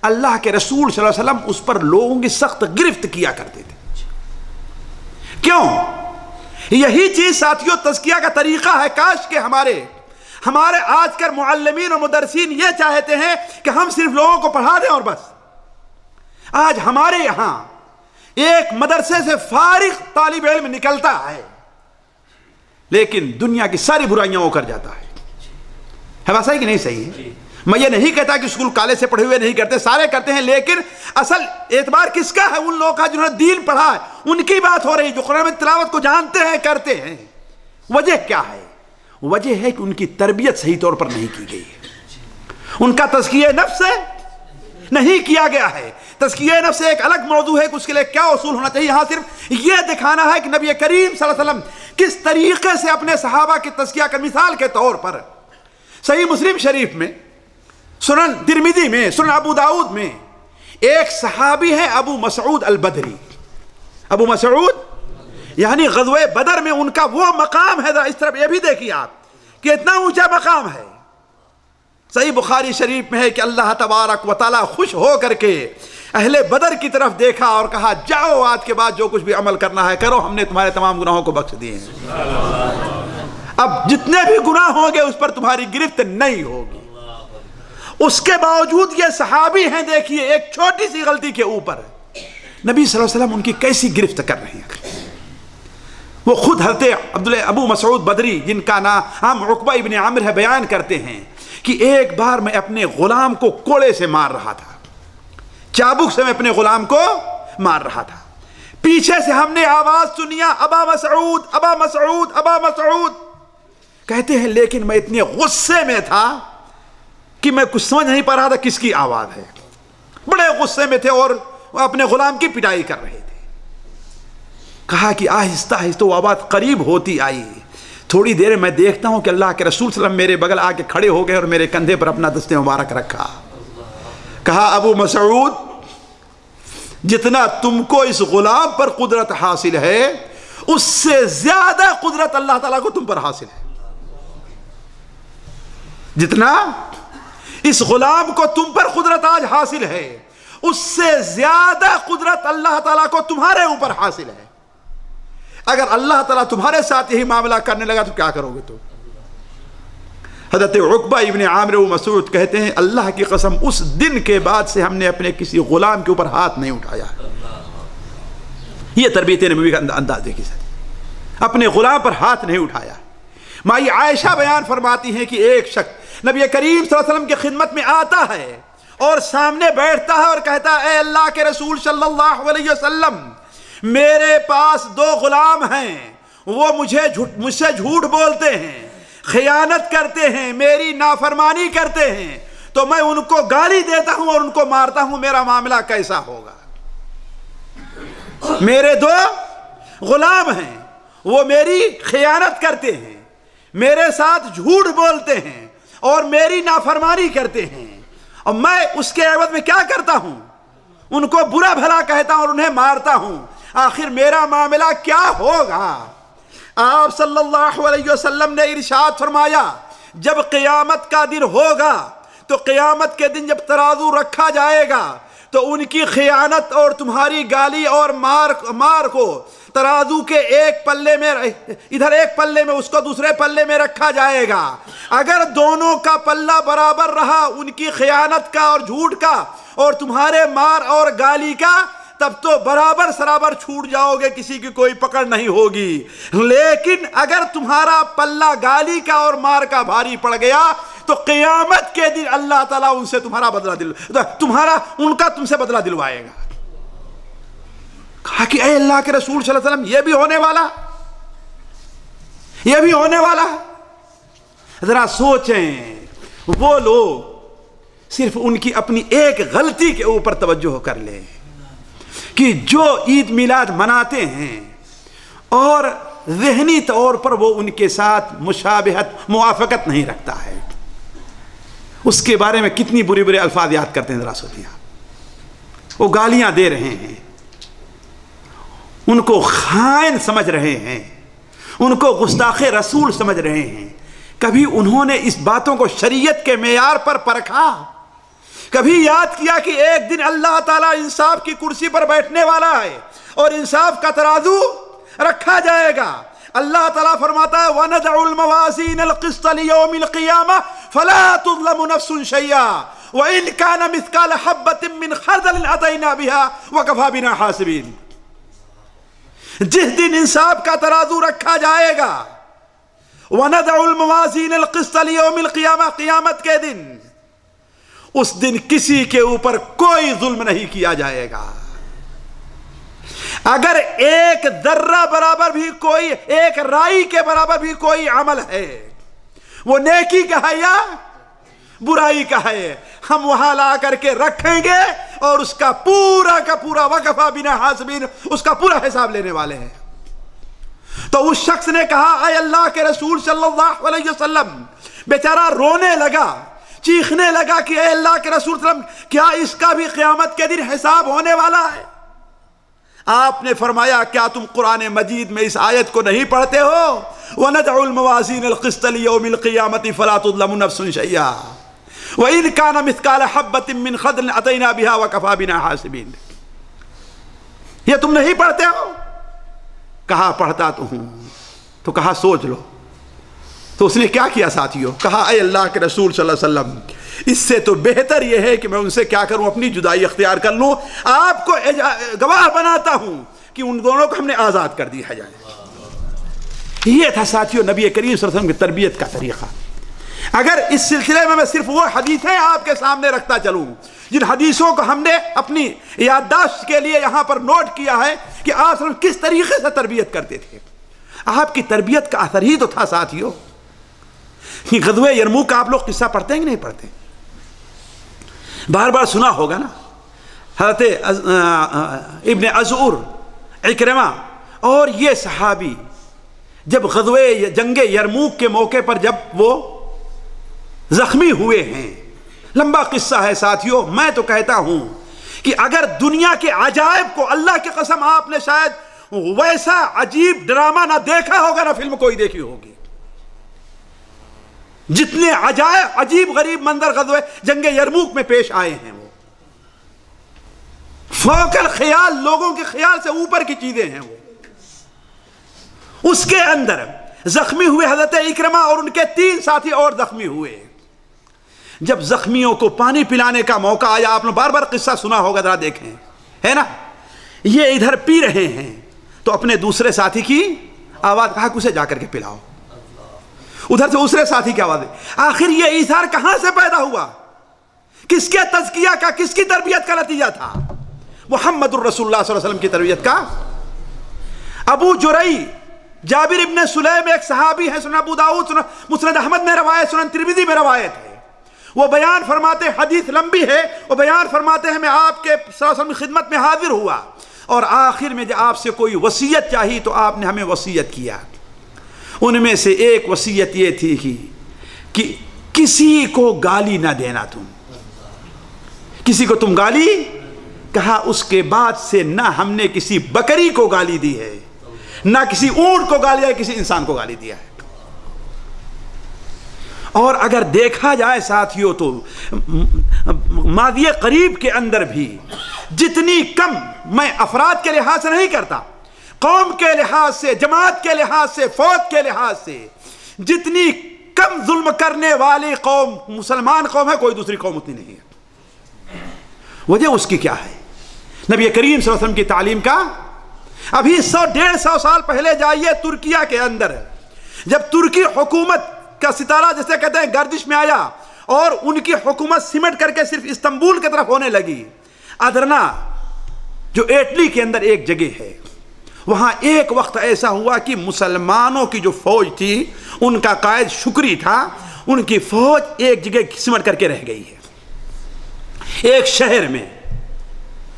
اللہ کے رسول صلی اللہ علیہ وسلم اس پر لوگوں کی سخت گرفت کیا کرتے تھے۔ کیوں؟ یہی چیز ساتھیوں تزکیہ کا طریقہ ہے۔ کاش کہ ہمارے آج کل معلمین اور مدرسین یہ چاہتے ہیں کہ ہم صرف لوگوں کو پڑھا دیں اور بس۔ آج ہمارے یہاں ایک مدرسے سے فارغ طالب علم نکلتا ہے لیکن دنیا کی ساری برائیاں وہ کر جاتا ہے بات صحیح کہ نہیں صحیح ہے؟ میں یہ نہیں کہتا کہ اسکول کالج سے پڑھے ہوئے نہیں کرتے، سارے کرتے ہیں، لیکن اصل اعتبار کس کا ہے؟ ان لوگوں کا جنہوں نے دین پڑھا ہے، ان کی بات ہو رہی ہے، جو قرآن میں تلاوت کو جانتے ہیں، کرتے ہیں۔ وجہ کیا ہے؟ وجہ ہے کہ ان کی تربیت صحیح طور پر نہیں کی گئی ہے، ان کا تزکیہ نفس نہیں کیا گیا ہے۔ تزکیہ نفس ایک الگ موضوع ہے کہ اس کے لیے کیا اصول ہونا چاہیے، یہاں صرف یہ دکھانا ہے کہ نبی کریم صلی اللہ علیہ وسلم کس طریقے سے اپنے صحابہ کی تزکیہ کا مثال کے طور پر۔ صحیح مسلم شریف میں، سنن ترمذی میں، سنن ابو داؤد میں ایک صحابی ہے ابو مسعود البدری۔ ابو مسعود یعنی غزوہ بدر میں ان کا وہ مقام ہے، اس طرف یہ بھی دیکھیے آپ کہ اتنا اونچا مقام ہے۔ صحیح بخاری شریف میں ہے کہ اللہ تبارک و تعالی خوش ہو کر کے اہل بدر کی طرف دیکھا اور کہا جاؤ آج کے بعد جو کچھ بھی عمل کرنا ہے کرو، ہم نے تمہارے تمام گناہوں کو بخش دیے ہیں، اب جتنے بھی گناہ ہوں گے اس پر تمہاری گرفت نہیں ہوگی۔ اس کے باوجود یہ صحابی ہیں، دیکھیے ایک چھوٹی سی غلطی کے اوپر نبی صلی اللہ علیہ وسلم ان کی کیسی گرفت کر رہے ہیں۔ وہ خود حضرت ابو مسعود بدری جن کا نام عقبہ ابن عامر ہے بیان کرتے ہیں کہ ایک بار میں اپنے غلام کو کوڑے سے مار رہا تھا، چابک سے میں اپنے غلام کو مار رہا تھا، پیچھے سے ہم نے آواز سنیا ابا مسعود ابا مسعود ابا مسعود کہتے ہیں، لیکن میں اتنے غصے میں تھا کہ میں کچھ سمجھ نہیں پا رہا تھا کس کی آواز ہے، بڑے غصے میں تھے اور اپنے غلام کی پٹائی کر رہے تھے۔ کہا کہ آہستہ آہستہ وہ آواز قریب ہوتی آئی، تھوڑی دیر میں دیکھتا ہوں کہ اللہ کے رسول صلی اللہ علیہ وسلم میرے بغل آ کے کھڑے ہو گئے اور میرے کندھے پر اپنا دست مبارک رکھا۔ کہا ابو مسعود جتنا تم کو اس غلام پر قدرت حاصل ہے اس سے زیادہ قدرت اللہ تعالیٰ کو تم پر حاصل ہے، جتنا اس غلام کو تم پر قدرت آج حاصل ہے اس سے زیادہ قدرت اللہ تعالیٰ کو تمہارے اوپر حاصل ہے۔ اگر اللہ تعالیٰ تمہارے ساتھ یہی معاملہ کرنے لگا تو کیا کرو گے تم؟ حضرت عقبہ ابن عامر و مسعود کہتے ہیں اللہ کی قسم اس دن کے بعد سے ہم نے اپنے کسی غلام کے اوپر ہاتھ نہیں اٹھایا۔ یہ تربیت نبوی کا انداز دیکھیے سر، اپنے غلام پر ہاتھ نہیں اٹھایا۔ مائی عائشہ بیان فرماتی ہیں کہ ایک شخص نبی کریم صلی اللہ علیہ وسلم کی خدمت میں آتا ہے اور سامنے بیٹھتا ہے اور کہتا ہے اے اللہ کے رسول صلی اللہ علیہ وسلم میرے پاس 2 غلام ہیں، وہ مجھ سے جھوٹ بولتے ہیں، خیانت کرتے ہیں، میری نافرمانی کرتے ہیں، تو میں ان کو گالی دیتا ہوں اور ان کو مارتا ہوں، میرا معاملہ کیسا ہوگا؟ میرے 2 غلام ہیں، وہ میری خیانت کرتے ہیں، میرے ساتھ جھوٹ بولتے ہیں اور میری نافرمانی کرتے ہیں، اور میں اس کے عوض میں کیا کرتا ہوں؟ ان کو برا بھلا کہتا ہوں اور انہیں مارتا ہوں، آخر میرا معاملہ کیا ہوگا؟ آپ صلی اللہ علیہ وسلم نے ارشاد فرمایا جب قیامت کا دن ہوگا تو قیامت کے دن جب ترازو رکھا جائے گا تو ان کی خیانت اور تمہاری گالی اور مار کو ترازو کے ایک پلے میں، ادھر ایک پلے میں، اس کو دوسرے پلے میں رکھا جائے گا۔ اگر دونوں کا پلہ برابر رہا، ان کی خیانت کا اور جھوٹ کا اور تمہارے مار اور گالی کا، تب تو برابر سرابر چھوٹ جاؤ گے، کسی کی کوئی پکڑ نہیں ہوگی۔ لیکن اگر تمہارا پلہ گالی کا اور مار کا بھاری پڑ گیا تو قیامت کے دن اللہ تعالیٰ ان سے تمہارا بدلہ تم سے بدلہ دلوائے گا۔ کہا کہ اے اللہ کے رسول صلی اللہ علیہ وسلم یہ بھی ہونے والا ذرا سوچیں، وہ لوگ صرف ان کی اپنی ایک غلطی کے اوپر توجہ کر لیں کہ جو عید میلاد مناتے ہیں اور ذہنی طور پر وہ ان کے ساتھ مشابہت موافقت نہیں رکھتا ہے، اس کے بارے میں کتنی بری بری الفاظ یاد کرتے ہیں ذرا سوچیے. وہ گالیاں دے رہے ہیں، ان کو خائن سمجھ رہے ہیں، ان کو گستاخ رسول سمجھ رہے ہیں. کبھی انہوں نے اس باتوں کو شریعت کے معیار پر پرکھا؟ کبھی یاد کیا کہ ایک دن اللہ تعالیٰ انصاف کی کرسی پر بیٹھنے والا ہے اور انصاف کا ترازو رکھا جائے گا؟ اللہ تعالیٰ فرماتا ہے وَنَدْعُ الْمَوَازِينَ الْقِسْطَ لِيَوْمِ الْقِيَامَةِ فَلَا تُظْلَمُ نَفْسٌ شَيْئًا وَإِنْ كَانَ مِثْقَالَ حَبَّةٍ مِّنْ خَرْدَلٍ أَتَيْنَا بِهَا وَكَفَىٰ بِنَا حَاسِبِينَ. جس دن انصاف کا ترازو رکھا جائے گا، وَنَدْعُ الْمَوَازِينَ الْقِسْطَ لِيَوْمِ الْقِيَامَةِ، قیامت کے دن، اس دن کسی کے اوپر کوئی ظلم نہیں کیا جائے گا. اگر ایک ذرہ برابر بھی کوئی، ایک رائی کے برابر بھی کوئی عمل ہے، وہ نیکی کا ہے یا برائی کا ہے، ہم وہاں لا کر کے رکھیں گے اور اس کا پورا وَكَفَىٰ بِنَا حَاسِبِينَ، اس کا پورا حساب لینے والے ہیں. تو اس شخص نے کہا اے اللہ کے رسول صلی اللہ علیہ وسلم، بیچارہ رونے لگا، چیخنے لگا کہ اے اللہ کے رسول صلی اللہ علیہ وسلم، کیا اس کا بھی قیامت کے دن حساب ہونے والا ہے؟ آپ نے فرمایا کیا تم قرآن مجید میں اس آیت کو نہیں پڑھتے ہو؟ وَنَدْعُ الْمَوَازِينَ الْقِسْطَ لِيَوْمِ الْقِيَامَةِ فَلَا تُظْلَمُ نَفْسٌ شَيْئًا وَإِنْ كَانَ مِثْقَالَ حَبَّةٍ مِّنْ خَرْدَلٍ أَتَيْنَا بِهَا وَكَفَىٰ بِنَا حَاسِبِينَ. یہ تم نہیں پڑھتے ہو؟ کہا پڑھتا تو ہوں. تو کہا سوچ لو. تو اس نے کیا کیا ساتھیوں؟ کہا اے اللہ کے رسول صلی اللہ علیہ وسلم، اس سے تو بہتر یہ ہے کہ میں ان سے کیا کروں، اپنی جدائی اختیار کر لوں. آپ کو گواہ بناتا ہوں کہ ان دونوں کو ہم نے آزاد کر دیا جائے. یہ تھا ساتھیوں نبی کریم صلی اللہ علیہ وسلم کی تربیت کا طریقہ. اگر اس سلسلے میں صرف وہ حدیثیں آپ کے سامنے رکھتا چلوں جن حدیثوں کو ہم نے اپنی یادداشت کے لیے یہاں پر نوٹ کیا ہے کہ آپ کس طریقے سے تربیت کرتے تھے، آپ کی تربیت کا اثر ہی تو تھا ساتھیوں. غزوہ یرموک کا آپ لوگ قصہ پڑھتے ہیں کہ نہیں پڑھتے؟ بار بار سنا ہوگا نا. حضرت ابن ازعر، عکرمہ اور یہ صحابی جب غزوہ جنگ یرموک کے موقع پر جب وہ زخمی ہوئے ہیں، لمبا قصہ ہے ساتھیوں. میں تو کہتا ہوں کہ اگر دنیا کے عجائب کو، اللہ کی قسم آپ نے شاید ویسا عجیب ڈرامہ نہ دیکھا ہوگا، نہ فلم کوئی دیکھی ہوگی، جتنے عجیب غریب منظر غزوہ جنگ یرموک میں پیش آئے ہیں. وہ فوق الخیال، لوگوں کے خیال سے اوپر کی چیزیں ہیں. وہ اس کے اندر زخمی ہوئے حضرت اکرمہ اور ان کے 3 ساتھی اور زخمی ہوئے. جب زخمیوں کو پانی پلانے کا موقع آیا، آپ نے بار بار قصہ سنا ہوگا، ذرا دیکھیں، ہے نا. یہ ادھر پی رہے ہیں تو اپنے دوسرے ساتھی کی آواز، کہا کہ اسے جا کر کے پلاؤ. ادھر سے دوسرے ساتھی کی آواز ہے. آخر یہ ایثار کہاں سے پیدا ہوا؟ کس کے تزکیہ کا، کس کی تربیت کا نتیجہ تھا؟ محمد الرسول اللہ صلی اللہ علیہ وسلم کی تربیت کا. ابو جرئی جابر ابن سلیم ایک صحابی ہے، سنن ابو داؤد، مسند احمد میں روایت، سنن ترمذی میں روایت ہے. وہ بیان فرماتے، حدیث لمبی ہے، وہ بیان فرماتے ہیں میں آپ کے صلی اللہ علیہ وسلم کی خدمت میں حاضر ہوا اور آخر میں جب آپ سے کوئی وصیت چاہی تو آپ نے ہمیں وصیت کیا. ان میں سے ایک وصیت یہ تھی کہ کسی کو گالی نہ دینا، تم کسی کو تم گالی. کہا اس کے بعد سے نہ ہم نے کسی بکری کو گالی دی ہے، نہ کسی اونٹ کو گالی ہے، کسی انسان کو گالی دیا ہے. اور اگر دیکھا جائے ساتھیوں تو ماضی قریب کے اندر بھی جتنی کم، میں افراد کے لحاظ سے نہیں کرتا، قوم کے لحاظ سے، جماعت کے لحاظ سے، فوج کے لحاظ سے جتنی کم ظلم کرنے والی قوم مسلمان قوم ہے، کوئی دوسری قوم اتنی نہیں ہے. وجہ اس کی کیا ہے؟ نبی کریم صلی اللہ علیہ وسلم کی تعلیم کا. ابھی 100-150 سال پہلے جائیے ترکیہ کے اندر، جب ترکی حکومت کا ستارہ جیسے کہتے ہیں گردش میں آیا اور ان کی حکومت سمٹ کر کے صرف استنبول کی طرف ہونے لگی. ادرنا جو اٹلی کے اندر ایک جگہ ہے، وہاں ایک وقت ایسا ہوا کہ مسلمانوں کی جو فوج تھی ان کا قائد شکری تھا، ان کی فوج ایک جگہ سمٹ کر کے رہ گئی ہے، ایک شہر میں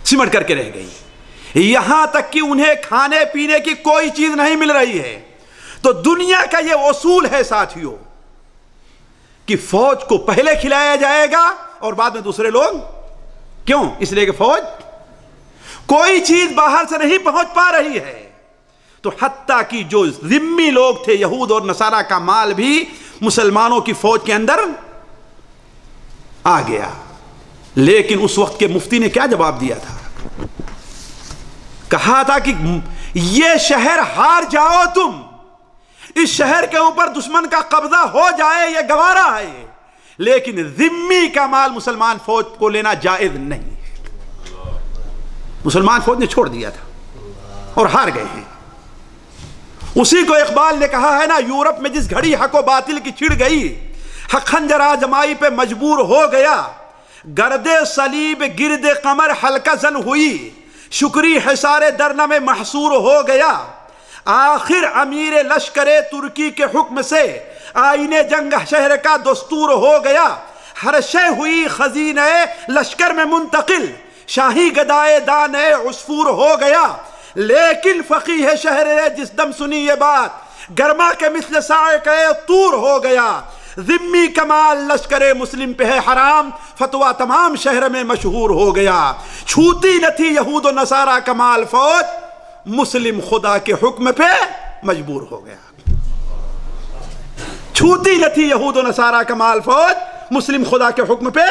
سمٹ کر کے رہ گئی، یہاں تک کہ انہیں کھانے پینے کی کوئی چیز نہیں مل رہی ہے۔ تو دنیا کا یہ اصول ہے ساتھیوں کہ فوج کو پہلے کھلایا جائے گا اور بعد میں دوسرے لوگ۔ کیوں؟ اس لیے کہ فوج کوئی چیز باہر سے نہیں پہنچ پا رہی ہے۔ تو حتیٰ کہ جو ذمی لوگ تھے یہود اور نصارہ کا مال بھی مسلمانوں کی فوج کے اندر آ گیا۔ لیکن اس وقت کے مفتی نے کیا جواب دیا تھا؟ کہا تھا کہ یہ شہر ہار جاؤ تم، اس شہر کے اوپر دشمن کا قبضہ ہو جائے یہ گوارا ہے، لیکن ذمی کا مال مسلمان فوج کو لینا جائز نہیں۔ مسلمان فوج نے چھوڑ دیا تھا اور ہار گئے ہیں۔ اسی کو اقبال نے کہا ہے نا، یورپ میں جس گھڑی حق و باطل کی چھڑ گئی، حق خنجر آزمائی پہ مجبور ہو گیا، گرد صلیب گرد قمر حلقہ زن ہوئی، شکری حصار درنہ میں محصور ہو گیا، آخر امیر لشکر ترکی کے حکم سے آئین جنگ شہر کا دستور ہو گیا، ہر شے ہوئی خزینہ لشکر میں منتقل، شاہی گدائے دانے عصفور ہو گیا، لیکن فقیہ شہر جس دم سنی یہ بات، گرما کے مثل سائقہ طور ہو گیا، ذمی کمال لشکر مسلم پہ ہے حرام، فتویٰ تمام شہر میں مشہور ہو گیا، چھوتی نہ تھی یہود و نصارہ کمال فوج، مسلم خدا کے حکم پہ مجبور ہو گیا۔ چھوتی نہ تھی یہود و نصارہ کمال فوج، مسلم خدا کے حکم پہ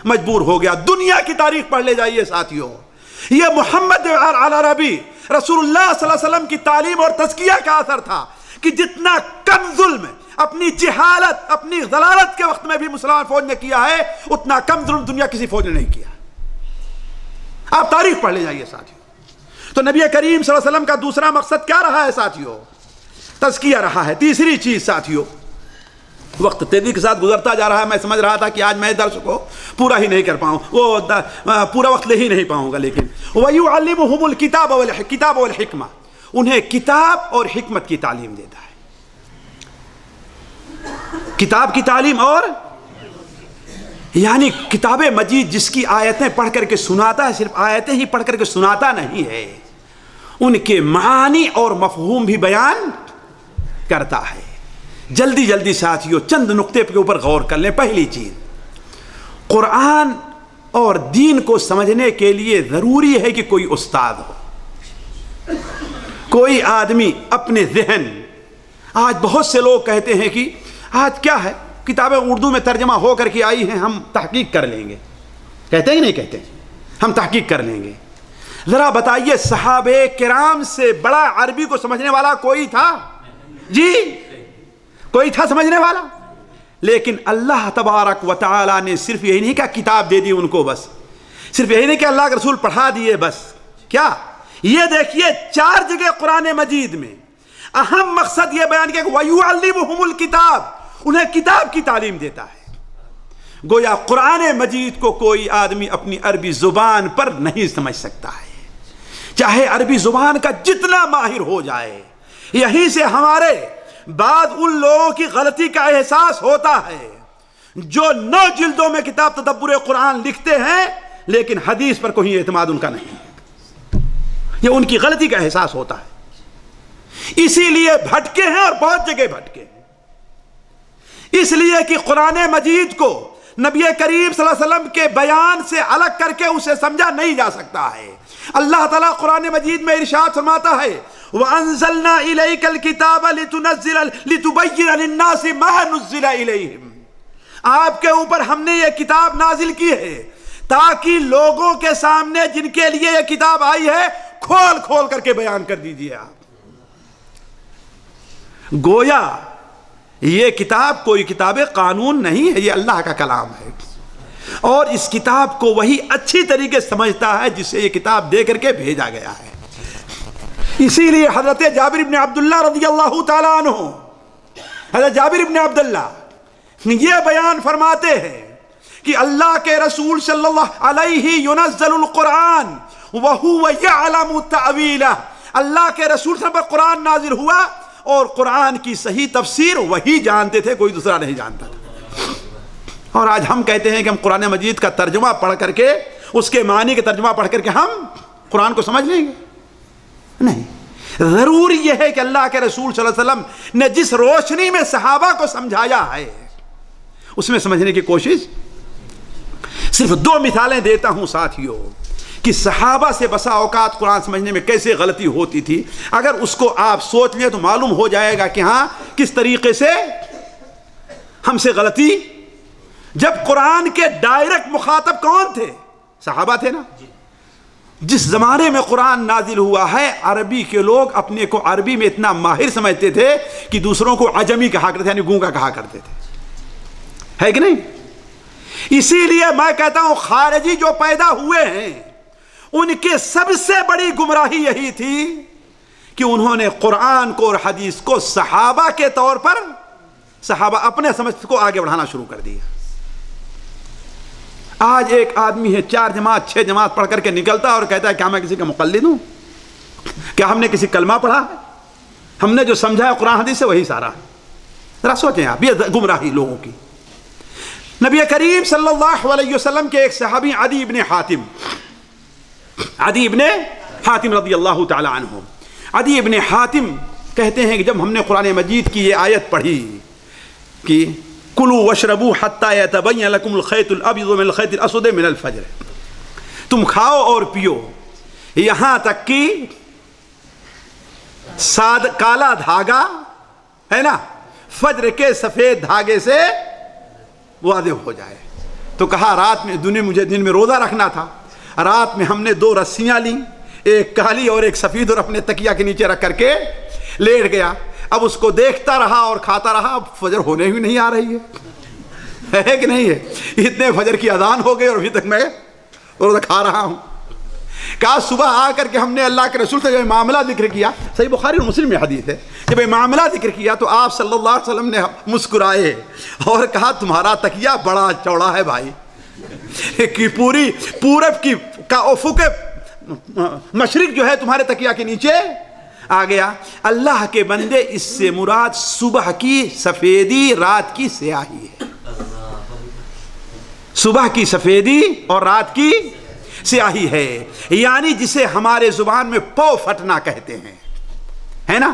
مجبور ہو گیا۔ دنیا کی تاریخ پڑھ لے جائیے ساتھیوں، یہ محمد العربی رسول اللہ صلی اللہ علیہ وسلم کی تعلیم اور تزکیہ کا اثر تھا کہ جتنا کم ظلم اپنی جہالت اپنی ضلالت کے وقت میں بھی مسلمان فوج نے کیا ہے، اتنا کم ظلم دنیا کسی فوج نے نہیں کیا۔ آپ تاریخ پڑھ لے جائیے ساتھیوں۔ تو نبی کریم صلی اللہ علیہ وسلم کا دوسرا مقصد کیا رہا ہے ساتھیوں؟ تزکیہ رہا ہے۔ تیسری چیز ساتھیوں، وقت تیزی کے ساتھ گزرتا جا رہا ہے، میں سمجھ رہا تھا کہ آج میں درس کو پورا ہی نہیں کر پاؤں، وہ پورا وقت لے ہی نہیں پاؤں گا، لیکن وَيُعَلِّمُهُمُ الْكِتَابَ وَالْحِكْمَةَ، انہیں کتاب اور حکمت کی تعلیم دیتا ہے۔ کتاب کی تعلیم اور یعنی کتاب مجید جس کی آیتیں پڑھ کر کے سناتا ہے، صرف آیتیں ہی پڑھ کر کے سناتا نہیں ہے، ان کے معانی اور مفہوم بھی بیان کرتا ہے۔ جلدی جلدی ساتھیوں چند نقطے کے اوپر غور کر لیں۔ پہلی چیز، قرآن اور دین کو سمجھنے کے لیے ضروری ہے کہ کوئی استاد ہو، کوئی آدمی اپنے ذہن۔ آج بہت سے لوگ کہتے ہیں کہ آج کیا ہے، کتابیں اردو میں ترجمہ ہو کر کے آئی ہیں، ہم تحقیق کر لیں گے۔ کہتے ہیں کہ نہیں کہتے؟ ہم تحقیق کر لیں گے۔ ذرا بتائیے، صحابہ کرام سے بڑا عربی کو سمجھنے والا کوئی تھا؟ جی کوئی تھا سمجھنے والا؟ لیکن اللہ تبارک و تعالی نے صرف یہی نہیں کہ کتاب دے دی ان کو، بس صرف یہی نہیں کہ اللہ کے رسول پڑھا دیے بس، کیا یہ دیکھیے 4 جگہ قرآن مجید میں اہم مقصد یہ بیان کیا کہ وَيُعَلِّمُهُمُ الْكِتَابَ، انہیں کتاب کی تعلیم دیتا ہے۔ گویا قرآن مجید کو کوئی آدمی اپنی عربی زبان پر نہیں سمجھ سکتا ہے، چاہے عربی زبان کا جتنا ماہر ہو جائے۔ یہیں سے ہمارے بعض ان لوگوں کی غلطی کا احساس ہوتا ہے جو 9 جلدوں میں کتاب تدبر قرآن لکھتے ہیں لیکن حدیث پر کوئی اعتماد ان کا نہیں ہے۔ یہ ان کی غلطی کا احساس ہوتا ہے، اسی لیے بھٹکے ہیں اور بہت جگہ بھٹکے ہیں۔ اس لیے کہ قرآن مجید کو نبی کریم صلی اللہ علیہ وسلم کے بیان سے الگ کر کے اسے سمجھا نہیں جا سکتا ہے۔ اللہ تعالیٰ قرآن مجید میں ارشاد فرماتا ہے وَأَنزَلْنَا إِلَيْكَ الْكِتَابَ لِتُبَيِّنَ لِلنَّاسِ مَا نُزِّلَ إِلَيْهِمْ، آپ کے اوپر ہم نے یہ کتاب نازل کی ہے تاکہ لوگوں کے سامنے جن کے لیے یہ کتاب آئی ہے کھول کھول کر کے بیان کر دیجئے۔ آپ گویا یہ کتاب کوئی کتاب قانون نہیں ہے، یہ اللہ کا کلام ہے، اور اس کتاب کو وہی اچھی طریقے سمجھتا ہے جسے یہ کتاب دے کر کے بھیجا گیا ہے۔ اسی لیے حضرت جابر بن عبداللہ رضی اللہ تعالیٰ عنہ، حضرت جابر بن عبداللہ یہ بیان فرماتے ہیں کہ اللہ کے رسول صلی اللہ علیہ ينزل القرآن وهو يعلم تأویلہ، اللہ کے رسول صلی اللہ علیہ وسلم پر قرآن نازل ہوا اور قرآن کی صحیح تفسیر وہی جانتے تھے، کوئی دوسرا نہیں جانتا تھا۔ اور آج ہم کہتے ہیں کہ ہم قرآن مجید کا ترجمہ پڑھ کر کے، اس کے معنی کا ترجمہ پڑھ کر کے ہم قرآن کو سمجھ لیں گے؟ نہیں، ضروری یہ ہے کہ اللہ کے رسول صلی اللہ علیہ وسلم نے جس روشنی میں صحابہ کو سمجھایا ہے اس میں سمجھنے کی کوشش۔ صرف 2 مثالیں دیتا ہوں ساتھیوں کہ صحابہ سے بسا اوقات قرآن سمجھنے میں کیسے غلطی ہوتی تھی۔ اگر اس کو آپ سوچ لیں تو معلوم ہو جائے گا کہ ہاں کس طریقے سے ہم سے غلطی۔ جب قرآن کے ڈائریکٹ مخاطب کون تھے؟ صحابہ تھے نا۔ جس زمانے میں قرآن نازل ہوا ہے، عربی کے لوگ اپنے کو عربی میں اتنا ماہر سمجھتے تھے کہ دوسروں کو عجمی کہا کرتے تھے، یعنی گونگا کہا کرتے تھے، ہے کہ نہیں؟ اسی لیے میں کہتا ہوں خارجی جو پیدا ہوئے ہیں ان کے سب سے بڑی گمراہی یہی تھی کہ انہوں نے قرآن کو اور حدیث کو صحابہ کے طور پر، صحابہ اپنے سمجھ کو آگے بڑھانا شروع کر دیا۔ آج ایک آدمی ہے 4 جماعت 6 جماعت پڑھ کر کے نکلتا ہے اور کہتا ہے کیا میں کسی کا مقلد ہوں؟ کیا ہم نے کسی کلمہ پڑھا ہے؟ ہم نے جو سمجھا ہے قرآن حدیث سے وہی سارا ہے۔ ذرا سوچیں آپ، یہ گمراہی لوگوں کی۔ نبی کریم صلی اللہ علیہ وسلم کے ایک صحابی عدی ابن حاتم رضی اللہ تعالی عنہ، عدی ابن حاتم کہتے ہیں کہ جب ہم نے قرآن مجید کی یہ آیت پڑھی کہ کلوا واشربوا حتی یتبین لکم الخیط الابیض من الخیط الاسود من الفجر، تم کھاؤ اور پیو یہاں تک کہ کالا دھاگا ہے نا فجر کے سفید دھاگے سے واضح ہو جائے۔ تو کہا رات میں مجھے دن میں روزہ رکھنا تھا، رات میں ہم نے 2 رسیاں لیں، ایک کالی اور ایک سفید، اور اپنے تکیہ کے نیچے رکھ کر کے لیٹ گیا۔ اب اس کو دیکھتا رہا اور کھاتا رہا، اب فجر ہونے ہی نہیں آ رہی ہے کہ نہیں ہے؟ اتنے فجر کی اذان ہو گئی اور ابھی تک میں روزہ کھا رہا ہوں۔ کہا صبح آ کر کے ہم نے اللہ کے رسول سے جب معاملہ ذکر کیا، صحیح بخاری اور مسلم میں حدیث ہے، جب یہ معاملہ ذکر کیا تو آپ صلی اللہ علیہ وسلم نے مسکرائے اور کہا تمہارا تکیہ بڑا چوڑا ہے بھائی، کہ پوری پورب کی کا افق مشرق جو ہے تمہارے تکیہ کے نیچے آ گیا۔ اللہ کے بندے، اس سے مراد صبح کی سفیدی رات کی سیاہی ہے، صبح کی سفیدی اور رات کی سیاہی ہے، یعنی جسے ہمارے زبان میں پو پھٹنا کہتے ہیں، ہے نا؟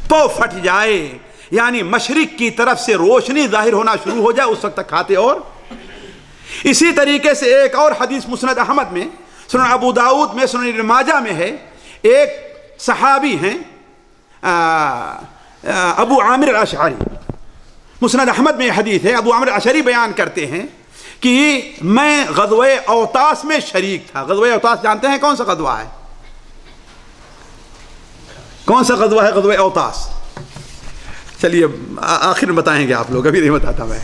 پو پھٹ جائے یعنی مشرق کی طرف سے روشنی ظاہر ہونا شروع ہو جائے، اس وقت تک کھاتے۔ اور اسی طریقے سے ایک اور حدیث مسند احمد میں، سنن ابو داؤد میں، سنن ابن ماجہ میں ہے، ایک صحابی ہیں ابو عامر الاشعری، مسند احمد میں حدیث ہے، ابو عامر الاشعری بیان کرتے ہیں کہ میں غزوہ اوطاس میں شریک تھا۔ غزوہ اوطاس جانتے ہیں کون سا غزوہ ہے؟ کون سا غزوہ ہے غزوہ اوطاس؟ چلیے آخر میں بتائیں گے آپ لوگ، ابھی نہیں بتاتا میں۔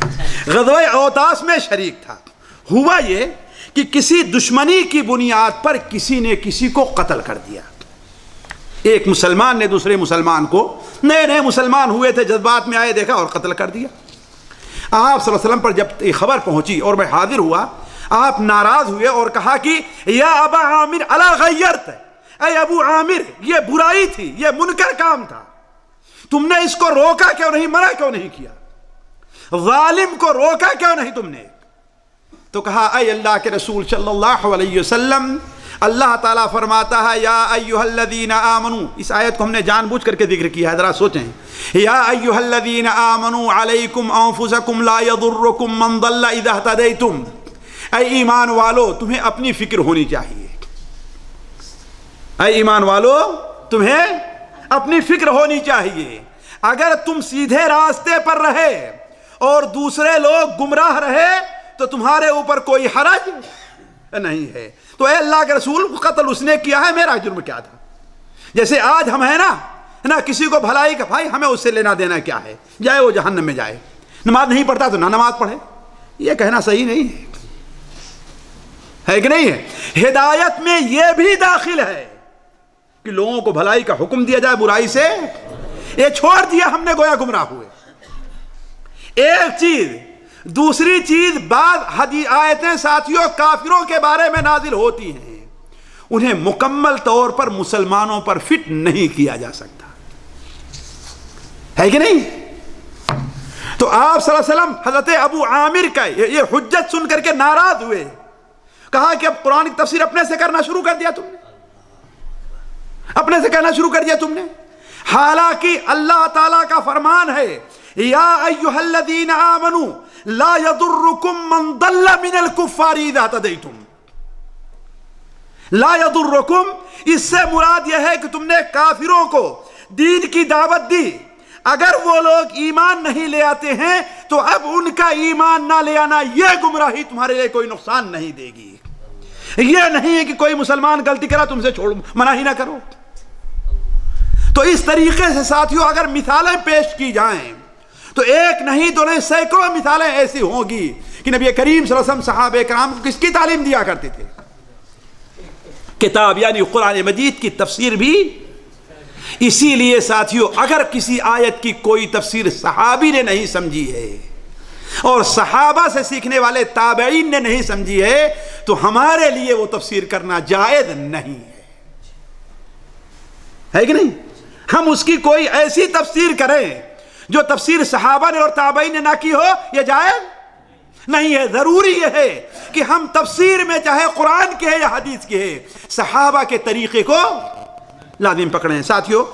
غزوہ اوطاس میں شریک تھا۔ ہوا یہ کہ کسی دشمنی کی بنیاد پر کسی نے کسی کو قتل کر دیا۔ ایک مسلمان نے دوسرے مسلمان کو، نئے مسلمان ہوئے تھے، جذبات میں آئے، دیکھا اور قتل کر دیا۔ آپ صلی اللہ علیہ وسلم پر جب یہ خبر پہنچی اور میں حاضر ہوا، آپ ناراض ہوئے اور کہا کہ یا ابا عامر الا غیرت، اے ابو عامر یہ برائی تھی، یہ منکر کام تھا، تم نے اس کو روکا کیوں نہیں، منع کیوں نہیں کیا، ظالم کو روکا کیوں نہیں تم نے؟ تو کہا اے اللہ کے رسول صلی اللہ علیہ وسلم، اللہ تعالیٰ فرماتا ہے یا ایھا الذین آمنوا، اس آیت کو ہم نے جان بوجھ کر کے ذکر کیا ہے، ذرا سوچیں، یا ایھا الذین آمنوا علیکم انفسکم لا یضرکم من ضل اذا اہتدیتم، اے ایمان والو تمہیں اپنی فکر ہونی چاہیے، اے ایمان والو تمہیں اپنی فکر ہونی چاہیے۔ اگر تم سیدھے راستے پر رہے اور دوسرے لوگ گمراہ رہے تو تمہارے اوپر کوئی حرج نہیں ہے۔ تو اے اللہ کے رسول، قتل اس نے کیا ہے، میرا جرم کیا تھا؟ جیسے آج ہم ہیں نا کسی کو بھلائی کا، بھائی ہمیں اس سے لینا دینا کیا ہے، جائے وہ جہنم میں جائے، نماز نہیں پڑھتا تو نہ نماز پڑھے، یہ کہنا صحیح نہیں ہے کہ نہیں ہے؟ ہدایت میں یہ بھی داخل ہے کہ لوگوں کو بھلائی کا حکم دیا جائے، برائی سے یہ چھوڑ دیا ہم نے، گویا گمراہ ہوئے۔ ایک چیز، دوسری چیز، بعض آیتیں ساتھیوں کافروں کے بارے میں نازل ہوتی ہیں، انہیں مکمل طور پر مسلمانوں پر فٹ نہیں کیا جا سکتا۔ ہے کہ نہیں؟ تو آپ صلی اللہ علیہ وسلم حضرت ابو عامر کا یہ حجت سن کر کے ناراض ہوئے، کہا کہ اب قرآن کی تفسیر اپنے سے کرنا شروع کر دیا تم نے، اپنے سے کہنا شروع کر دیا تم نے، حالانکہ اللہ تعالیٰ کا فرمان ہے یا ایھا الذین آمنوا لا یضرکم من ضل من الکفار اذا ہدیتم۔ لا یضرکم، اس سے مراد یہ ہے کہ تم نے کافروں کو دین کی دعوت دی، اگر وہ لوگ ایمان نہیں لے آتے ہیں تو اب ان کا ایمان نہ لے آنا یہ گمراہی تمہارے لیے کوئی نقصان نہیں دے گی۔ یہ نہیں ہے کہ کوئی مسلمان غلطی کرا تم سے چھوڑ منع ہی نہ کرو۔ تو اس طریقے سے ساتھیوں اگر مثالیں پیش کی جائیں تو ایک نہیں دو نہیں سینکڑوں مثالیں ایسی ہوں گی کہ نبی کریم صلی اللہ علیہ وسلم صحابہ کرام کو کس کی تعلیم دیا کرتے تھے؟ کتاب یعنی قرآن مجید کی تفسیر بھی۔ اسی لیے ساتھیوں اگر کسی آیت کی کوئی تفسیر صحابی نے نہیں سمجھی ہے اور صحابہ سے سیکھنے والے تابعین نے نہیں سمجھی ہے تو ہمارے لیے وہ تفسیر کرنا جائز نہیں ہے کہ نہیں؟ ہم اس کی کوئی ایسی تفسیر کریں جو تفسیر صحابہ نے اور تابعین نے نہ کی ہو، یہ جائز نہیں ہے۔ ضروری یہ ہے کہ ہم تفسیر میں چاہے قرآن کی ہے یا حدیث کی ہے صحابہ کے طریقے کو لازم پکڑیں۔ ساتھیوں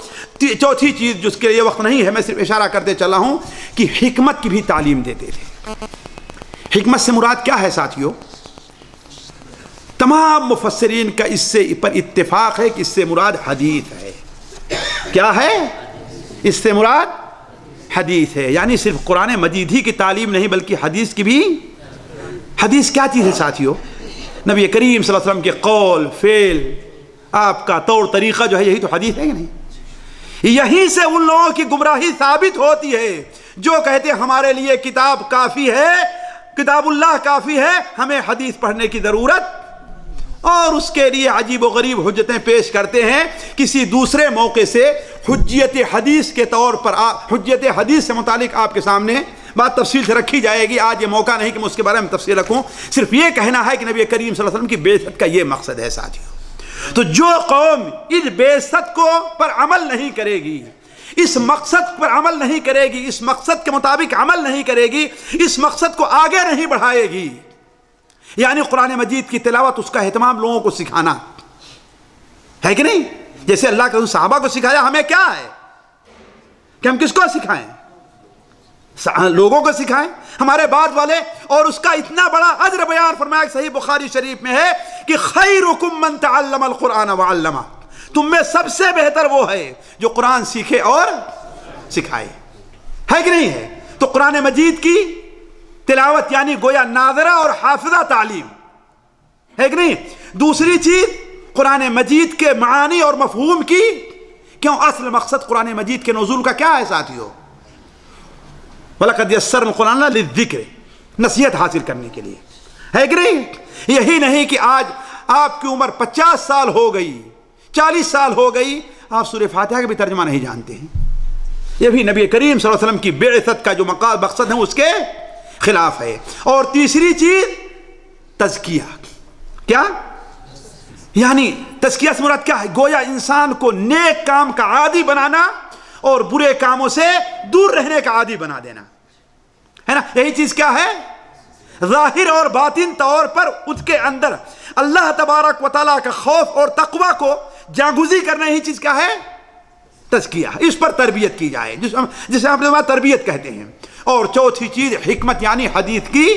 چوتھی چیز جس کے لیے وقت نہیں ہے میں صرف اشارہ کرتے چلا ہوں کہ حکمت کی بھی تعلیم دیتے تھے۔ حکمت سے مراد کیا ہے ساتھیوں؟ تمام مفسرین کا اس سے پر اتفاق ہے کہ اس سے مراد حدیث ہے۔ کیا ہے؟ اس سے مراد حدیث ہے، یعنی صرف قرآن مجید ہی کی تعلیم نہیں بلکہ حدیث کی بھی۔ حدیث کیا چیز ہے ساتھیوں؟ نبی کریم صلی اللہ علیہ وسلم کے قول، فعل، آپ کا طور طریقہ جو ہے یہی تو حدیث ہے کہ نہیں؟ یہیں سے ان لوگوں کی گمراہی ثابت ہوتی ہے جو کہتے ہیں ہمارے لیے کتاب کافی ہے، کتاب اللہ کافی ہے، ہمیں حدیث پڑھنے کی ضرورت، اور اس کے لیے عجیب و غریب حجتیں پیش کرتے ہیں۔ کسی دوسرے موقع سے حجت حدیث کے طور پر حجت حدیث سے متعلق آپ کے سامنے بات تفصیل سے رکھی جائے گی۔ آج یہ موقع نہیں کہ میں اس کے بارے میں تفصیل رکھوں، صرف یہ کہنا ہے کہ نبی کریم صلی اللہ علیہ وسلم کی بعثت کا یہ مقصد ہے ساتھیوں۔ تو جو قوم اس بعثت کو پر عمل نہیں کرے گی، اس مقصد پر عمل نہیں کرے گی، اس مقصد کے مطابق عمل نہیں کرے گی، اس مقصد کو آگے نہیں بڑھائے گی، یعنی قرآن مجید کی تلاوت اس کا اہتمام لوگوں کو سکھانا ہے کہ نہیں؟ جیسے اللہ کے صحابہ کو سکھایا، ہمیں کیا ہے کہ ہم کس کو سکھائیں؟ لوگوں کو سکھائیں، ہمارے بعد والے۔ اور اس کا اتنا بڑا اجر بیان فرمایا کہ صحیح بخاری شریف میں ہے کہ خیرکم من تعلم القرآن وعلمہ، تم میں سب سے بہتر وہ ہے جو قرآن سیکھے اور سکھائے، ہے کہ نہیں ہے؟ تو قرآن مجید کی تلاوت یعنی گویا ناظرہ اور حافظہ تعلیم ہے کہ نہیں؟ دوسری چیز قرآن مجید کے معانی اور مفہوم کی، کیوں اصل مقصد قرآن مجید کے نزول کا کیا ہے ساتھیوں؟ وَلَقَدْ يَسَّرْنَا الْقُرْآنَ لِلذِّكْرِ، نصیحت حاصل کرنے کے لیے، ہے کہ نہیں؟ یہی نہیں کہ آج آپ کی عمر 50 سال ہو گئی، 40 سال ہو گئی، آپ سورہ فاتحہ کا بھی ترجمہ نہیں جانتے ہیں۔ یہ بھی نبی کریم صلی اللہ علیہ وسلم کی بعثت کا جو مقصد ہے اس کے خلاف ہے۔ اور تیسری چیز تزکیہ، کیا؟ یعنی تزکیہ سے مراد کیا ہے؟ گویا انسان کو نیک کام کا عادی بنانا اور برے کاموں سے دور رہنے کا عادی بنا دینا ہے نا؟ یہی چیز کیا ہے؟ ظاہر اور باطن طور پر اس کے اندر اللہ تبارک و تعالیٰ کا خوف اور تقوی کو جاگزی کرنا، یہی چیز کیا ہے؟ تزکیہ۔ اس پر تربیت کی جائے جسے ہم تربیت کہتے ہیں۔ اور چوتھی چیز حکمت یعنی حدیث کی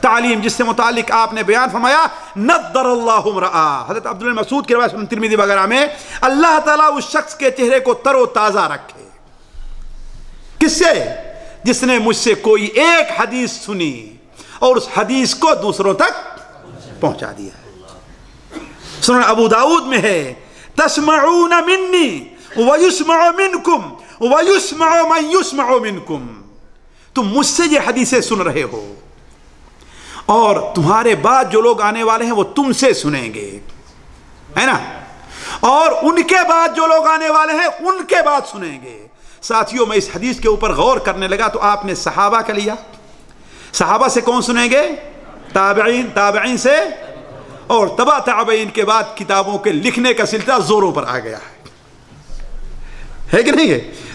تعلیم، جس سے متعلق آپ نے بیان فرمایا نضر اللہ امرأ، حضرت عبداللہ مسعود کی روایت سنن ترمذی وغیرہ میں، اللہ تعالیٰ اس شخص کے چہرے کو تر و تازہ رکھے۔ کس سے؟ جس نے مجھ سے کوئی ایک حدیث سنی اور اس حدیث کو دوسروں تک پہنچا دیا۔ سنن ابو داؤد میں ہے تسمعون منی ویسمع منکم ویسمع من یسمع منکم، تم مجھ سے یہ حدیثیں سن رہے ہو اور تمہارے بعد جو لوگ آنے والے ہیں وہ تم سے سنیں گے، ہے نا؟ اور ان کے بعد جو لوگ آنے والے ہیں ان کے بعد سنیں گے۔ ساتھیوں میں اس حدیث کے اوپر غور کرنے لگا تو آپ نے صحابہ کا لیا، صحابہ سے کون سنیں گے؟ تابعین، تابعین سے، اور تبع تابعین کے بعد کتابوں کے لکھنے کا سلسلہ زوروں پر آ گیا ہے کہ نہیں ہے؟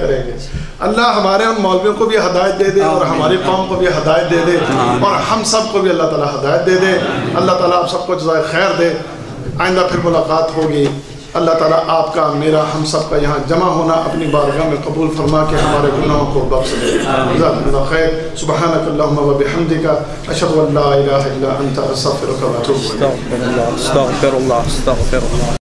کریں گے. اللہ ہمارے ان مولویوں کو بھی ہدایت دے دے اور ہماری قوم کو بھی ہدایت دے دے اور ہم سب کو بھی اللہ تعالیٰ ہدایت دے دے. اللہ تعالیٰ آپ سب کو جزائے خیر دے. آئندہ پھر ملاقات ہوگی. اللہ تعالیٰ آپ کا میرا ہم سب کا یہاں جمع ہونا اپنی بارگاہ میں قبول فرما کے ہمارے گناہوں کو بخش دے. جزاکم اللہ خیر. سبحانک اللہم و بحمدک اشہد ان لا الہ الا انت استغفرک و اتوب الیک. استغفر اللہ استغفر اللہ استغفر اللہ.